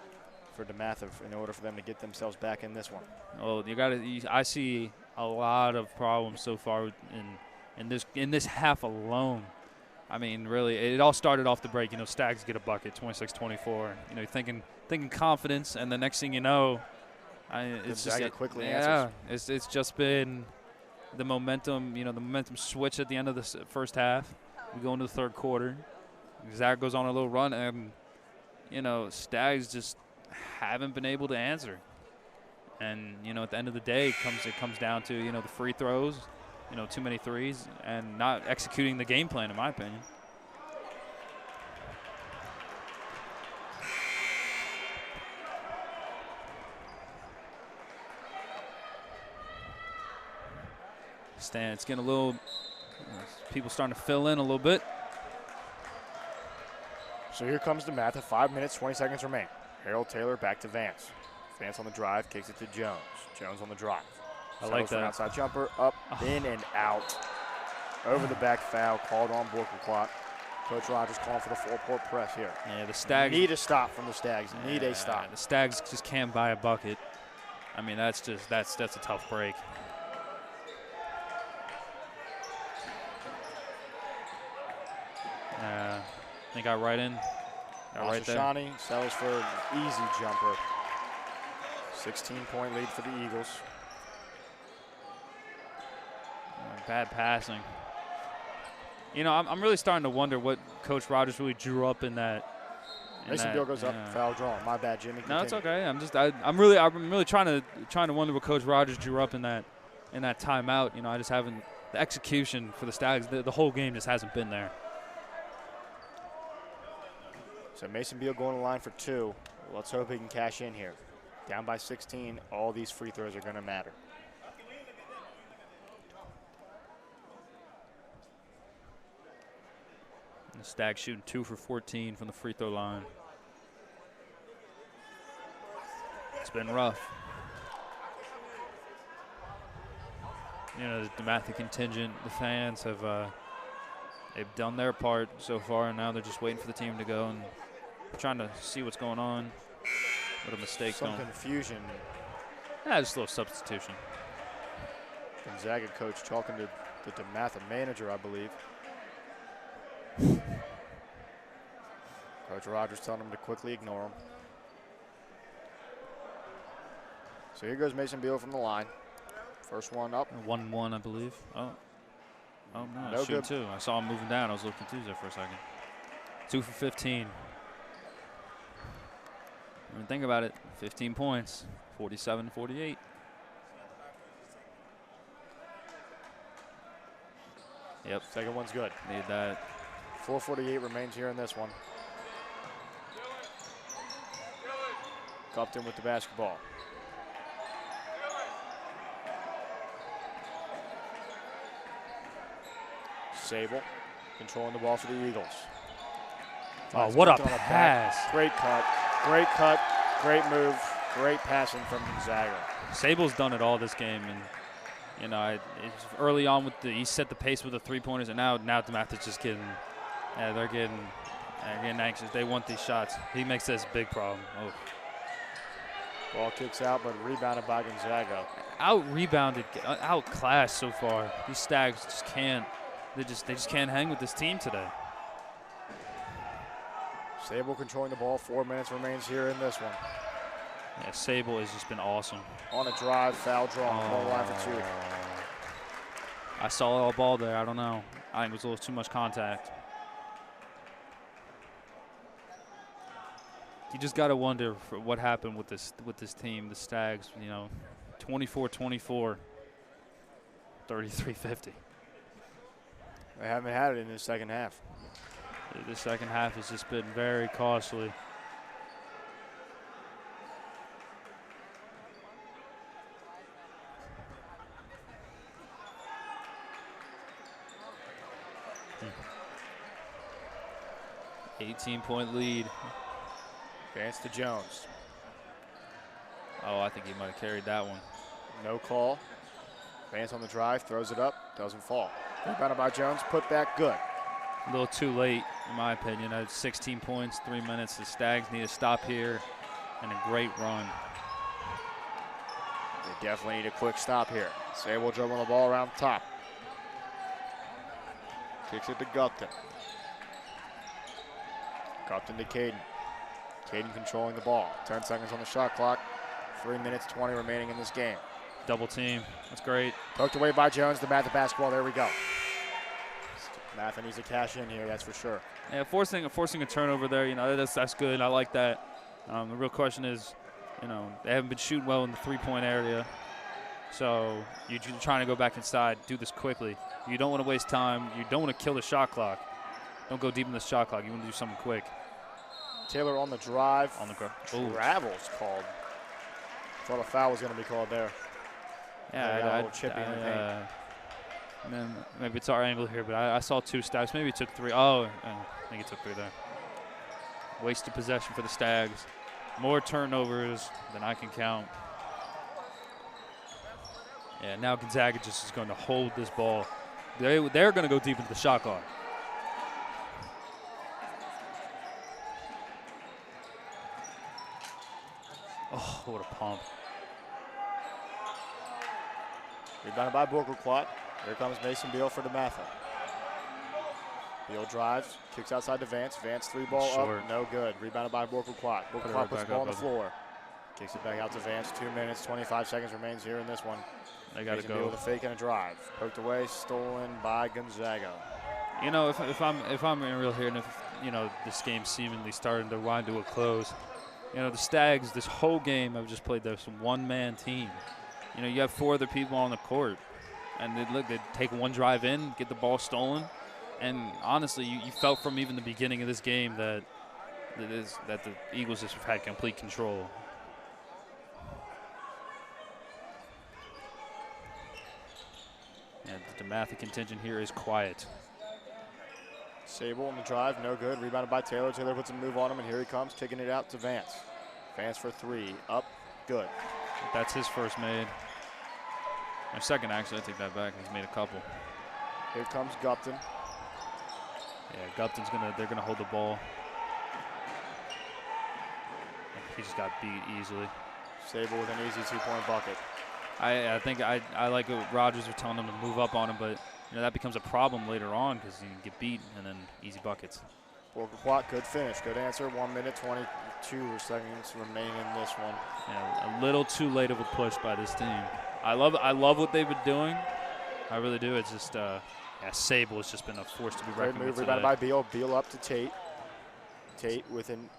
for DeMatha in order for them to get themselves back in this one. Well, I see a lot of problems so far in this half alone. I mean, really, it all started off the break. You know, Stags get a bucket, 26-24. You know, thinking confidence, and the next thing you know, it's Gonzaga just quickly yeah, answers. it's just been the momentum. You know, the momentum switch at the end of the first half. We go into the third quarter. Gonzaga goes on a little run, and you know, Stags just haven't been able to answer. And you know, at the end of the day, it comes down to, you know, the free throws, you know, too many threes, and not executing the game plan, in my opinion. It's getting a little, people starting to fill in a little bit. So here comes DeMatha. 5 minutes, 20 seconds remain. Harold Taylor back to Vance. Vance on the drive, kicks it to Jones. Jones on the drive. I like that. Outside jumper, up, in, and out. Over the back foul, called on Borker clock. Coach Rogers calling for the full-court press here. Yeah, the Stags need a stop from the Stags. Need a stop. The Stags just can't buy a bucket. I mean, that's a tough break. They got right in. Right there. Shani settles for an easy jumper. 16-point lead for the Eagles. Bad passing. You know, I'm really starting to wonder what Coach Rogers really drew up in that. Mason Beal goes up, foul drawn. My bad, Jimmy. No, it's okay. I'm really trying to wonder what Coach Rogers drew up in that timeout. You know, I just haven't, the execution for the Stags. The whole game just hasn't been there. So Mason Beal going to the line for two. Let's hope he can cash in here. Down by 16, all these free throws are going to matter. And the Stags shooting 2 for 14 from the free throw line. It's been rough. You know, the DeMatha contingent, the fans have they've done their part so far, and now they're just waiting for the team to go and trying to see what's going on. What a mistake. Some confusion. Yeah, just a little substitution. Gonzaga coach talking to the DeMatha manager, I believe. Coach Rogers telling him to quickly ignore him. So here goes Mason Beal from the line. First one up. 1-1, I believe. Oh no, No shooting good. 2. I saw him moving down. I was a little confused there for a second. 2 for 15. I mean, think about it. 15 points, 47-48. Yep. Second one's good. Need that. 4:48 remains here in this one. Cupped in with the basketball. Sable controlling the ball for the Eagles. Oh, what a pass. Great cut, great move, great passing from Gonzaga. Sable's done it all this game, and you know, it's early on he set the pace with the three-pointers, and now DeMatha's just getting, they're getting anxious. They want these shots. He makes this a big problem. Oh. Ball kicks out, but rebounded by Gonzaga. Out-rebounded, outclassed so far. These Stags just can't. They just can't hang with this team today. Sable controlling the ball. 4 minutes remains here in this one. Yeah, Sable has just been awesome. On a drive, foul drawn, on the line for 2. I saw a ball there. I don't know. I think it was a little too much contact. You just got to wonder what happened with this team, the Stags. You know, 24-24, 33-50. They haven't had it in the second half. The second half has just been very costly. 18-point lead. Advance to Jones. Oh, I think he might have carried that one. No call. Advance on the drive, throws it up, doesn't fall. Rebounded by Jones, put back good. A little too late, in my opinion. 16 points, 3 minutes. The Stags need to stop here, and a great run. They definitely need a quick stop here. Sable dribbling the ball around top. Kicks it to Gupton. Gupton to Caden. Caden controlling the ball. 10 seconds on the shot clock. 3 minutes, 20 remaining in this game. Double team. That's great. Poked away by Jones. DeMatha basketball. There we go. DeMatha needs to cash in here, that's for sure. Yeah, forcing a turnover there, that's good. I like that. The real question is, they haven't been shooting well in the three-point area. So you're trying to go back inside, do this quickly. You don't want to waste time. You don't want to kill the shot clock. Don't go deep in the shot clock. You want to do something quick. Taylor on the drive. On the Travels called. Thought a foul was going to be called there. Yeah, chippy in the paint. Maybe it's our angle here, but I saw 2 Stags. Maybe he took 3. Oh, I think he took 3 there. Wasted possession for the Stags. More turnovers than I can count. Yeah, now Gonzaga just is going to hold this ball. They're going to go deep into the shot clock. Oh, what a pump. Rebounded by Borkelquat. Here comes Mason Beal for DeMatha. Beal drives, kicks outside to Vance. Vance 3-ball Short. up, no good. Rebounded by Borkelquat. Borkelquat puts the ball on the floor. Kicks it back out to Vance. 2 minutes, 25 seconds remains here in this one. They got to Mason Beal go. with a fake and a drive. Poked away, stolen by Gonzaga. If I'm real here, and if this game seemingly starting to wind to a close, the Stags this whole game have just played this one-man team. You have 4 other people on the court, and they take one drive in, get the ball stolen, and honestly, you felt from even the beginning of this game that the Eagles just have had complete control. And the DeMatha contingent here is quiet. Sable on the drive, no good. Rebounded by Taylor. Taylor puts a move on him, and here he comes, kicking it out to Vance. Vance for 3, up, good. That's his first made. My second, actually, I take that back. He's made a couple. Here comes Gupton. Yeah, they're gonna hold the ball. He just got beat easily. Sable with an easy 2-point bucket. I think I like what Rogers was telling him to move up on him, but that becomes a problem later on because you can get beat and then easy buckets. Borkelquat, good finish, good answer. 1 minute, 22 seconds remaining in this one. Yeah, a little too late of a push by this team. I love what they've been doing. I really do. It's just Sable has just been a force to be reckoned with today. Rebounded by Beal. Beal up to Tate. Tate with an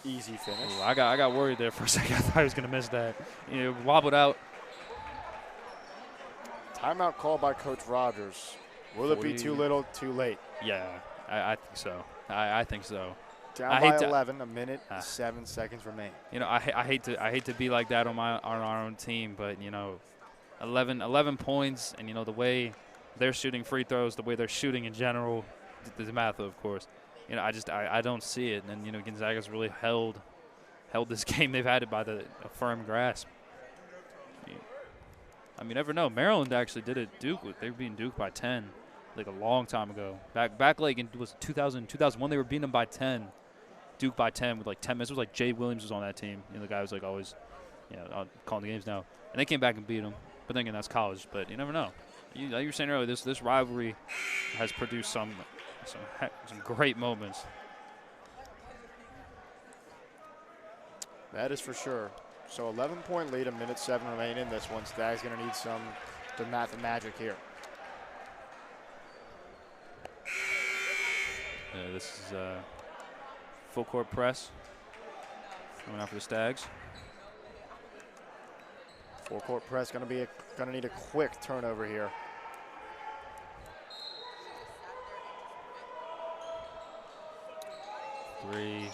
easy finish. Ooh, I got worried there for a second. I thought he was going to miss that. Wobbled out. Timeout call by Coach Rogers. Will it be too little, too late? Yeah, I think so. I think so. Down by 11, a minute, 7 seconds remain. I hate to be like that on our own team, but 11 points, and the way they're shooting free throws, the way they're shooting in general, the DeMatha, of course. I don't see it, and Gonzaga's really held this game. They've had it by a firm grasp. You never know. Maryland actually did it. Duke, they were beating Duke by 10, like a long time ago. Back like in 2001, they were beating them by 10. Duke by 10 with like 10 minutes. It was like Jay Williams was on that team. The guy was like always, calling the games now. And they came back and beat them. But then again, that's college. But you never know. Like you were saying earlier, this rivalry has produced some great moments. That is for sure. So 11-point lead, a minute 7 remain in this one. Stag's going to need some DeMatha magic here. This is full court press coming out for the Stags. Full court press going to need a quick turnover here. Three,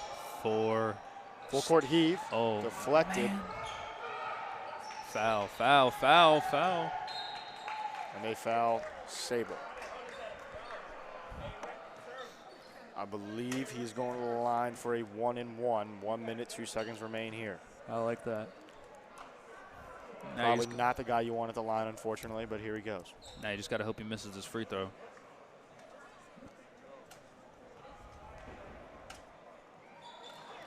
4. Full court heave. Oh, deflected. Man. Foul. And they foul Sable. I believe he's going to the line for a 1-and-1. 1 minute, 2 seconds remain here. I like that. Probably not the guy you want at the line, unfortunately, but here he goes. Now you just got to hope he misses his free throw.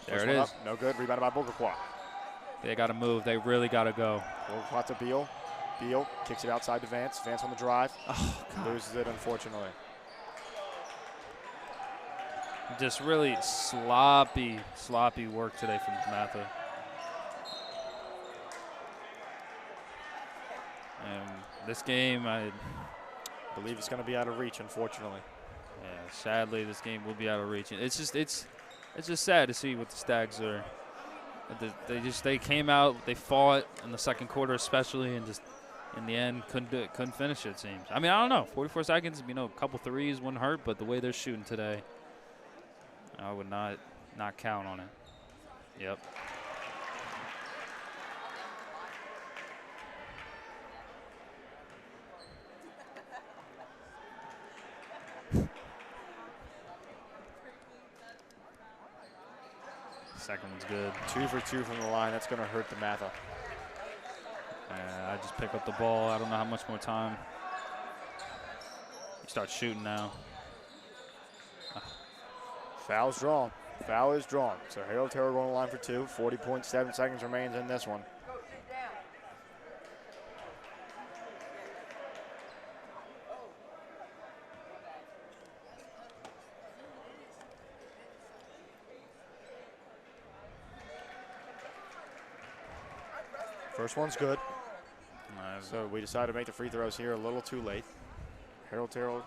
There it is. Up, no good. Rebounded by Bourgaquat. They got to move. They really got to go. Bourgaquat to Beal. Beal kicks it outside to Vance. Vance on the drive. Oh, God. Loses it, unfortunately. Just really sloppy work today from DeMatha. And this game, I believe it's going to be out of reach, unfortunately. Yeah, sadly, this game will be out of reach. It's just sad to see what the Stags are. They came out, they fought in the second quarter especially, and just in the end couldn't finish it, it seems. I mean, I don't know. 44 seconds, a couple threes wouldn't hurt, but the way they're shooting today, I would not count on it. Yep. Second one's good. 2 for 2 from the line. That's going to hurt DeMatha. I just pick up the ball. I don't know how much more time. He starts shooting now. Foul's drawn. Foul is drawn. So Harold Taylor going to the line for 2. 40.7 seconds remains in this one. First one's good. So we decided to make the free throws here a little too late. Harold Terrell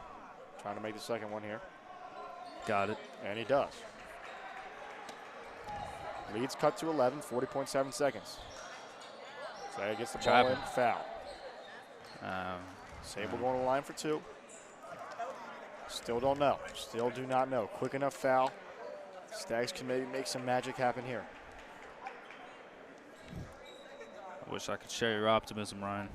trying to make the second one here. Got it. And he does. Leads cut to 11, 40.7 seconds. So he gets the ball in, foul. Sable going to the line for 2. Still don't know. Still do not know. Quick enough foul. Stags can maybe make some magic happen here. I wish I could share your optimism, Ryan.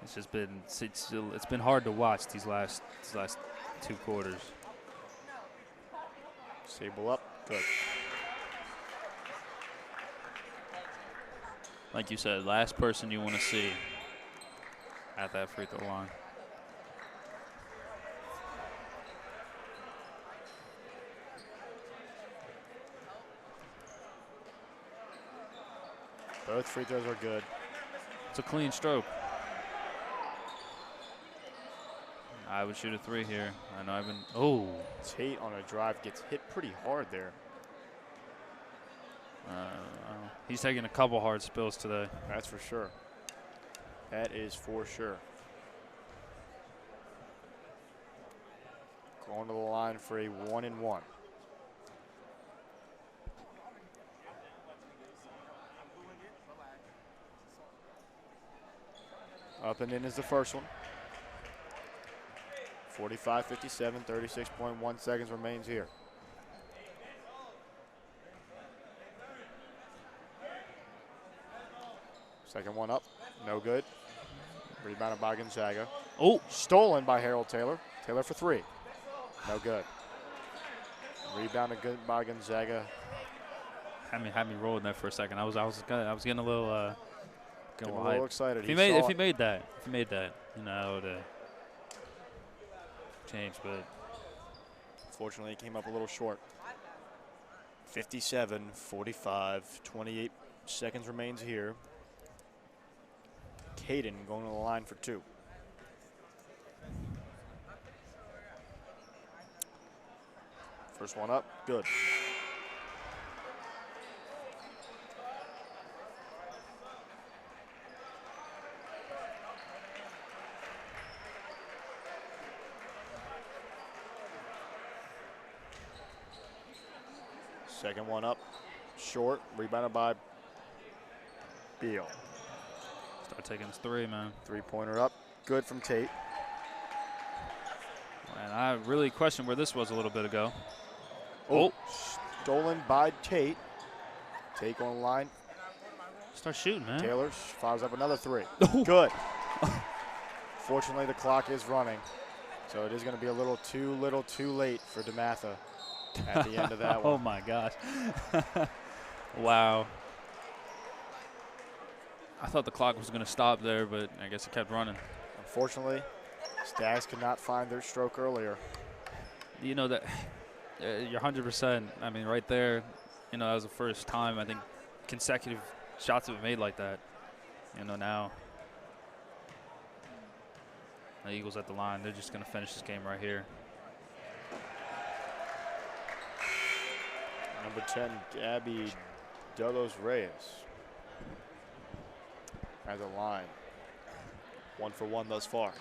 It's just been it's been hard to watch these last 2 quarters. Sable up, good. Like you said, last person you want to see at that free throw line. Both free throws are good. It's a clean stroke. I would shoot a 3 here. I know I've been. Oh. Tate on a drive gets hit pretty hard there. He's taking a couple hard spills today. That's for sure. That is for sure. Going to the line for a 1-and-1. Up and in is the first one. 45-57, 36.1 seconds remains here. Second one up, no good. Rebounded by Gonzaga. Oh, stolen by Harold Taylor. Taylor for 3, no good. Rebounded good by Gonzaga. Had me rolling there for a second. I was getting a little excited. If he made that, I would have changed, but unfortunately he came up a little short. 57-45, 28 seconds remains here. Caden going to the line for 2. First one up, good. Second one up, short, rebounded by Beal. Start taking his 3, man. 3-pointer up, good from Tate. And I really questioned where this was a little bit ago. Oh, stolen by Tate. Tate on the line. Start shooting, man. Taylor fires up another 3. Good. Fortunately, the clock is running. So it is going to be a little too late for DeMatha at the end of that one. Oh, my gosh. Wow. I thought the clock was going to stop there, but I guess it kept running. Unfortunately, Stags could not find their stroke earlier. You know that you're 100%. I mean, right there, you know, that was the first time I think consecutive shots have been made like that. You know, now the Eagles at the line. They're just going to finish this game right here. Number 10, Gabby Delos Reyes at the line. 1 for 1 thus far.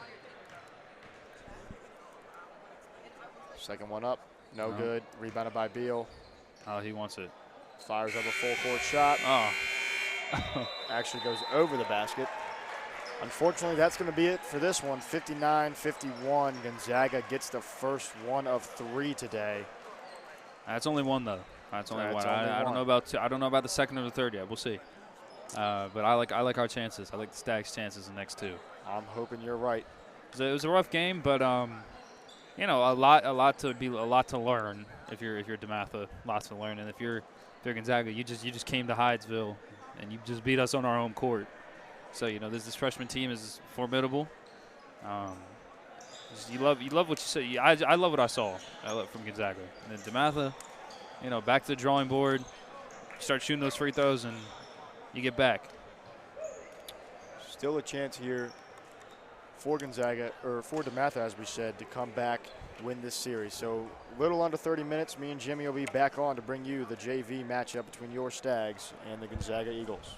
Second one up, no good. Rebounded by Beal. Oh, he wants it. Fires up a full court shot. Oh. Actually goes over the basket. Unfortunately, that's going to be it for this one. 59-51. Gonzaga gets the first one of 3 today. That's only one though. That's only one. I don't one. know about I don't know about the second or the third yet. We'll see. But I like our chances. I like the Stags' chances in the next 2. I'm hoping you're right. It was a rough game, but you know, a lot to learn if you're DeMatha. Lots to learn, and if you're Gonzaga, you just came to Hyattsville and you just beat us on our home court. So you know this freshman team is formidable. You love what you say. I love what I saw from Gonzaga. And then DeMatha, you know, back to the drawing board. Start shooting those free throws and you get back. Still a chance here for Gonzaga, or for DeMatha, as we said, to come back, win this series. So little under 30 minutes, me and Jimmy will be back on to bring you the JV matchup between your Stags and the Gonzaga Eagles.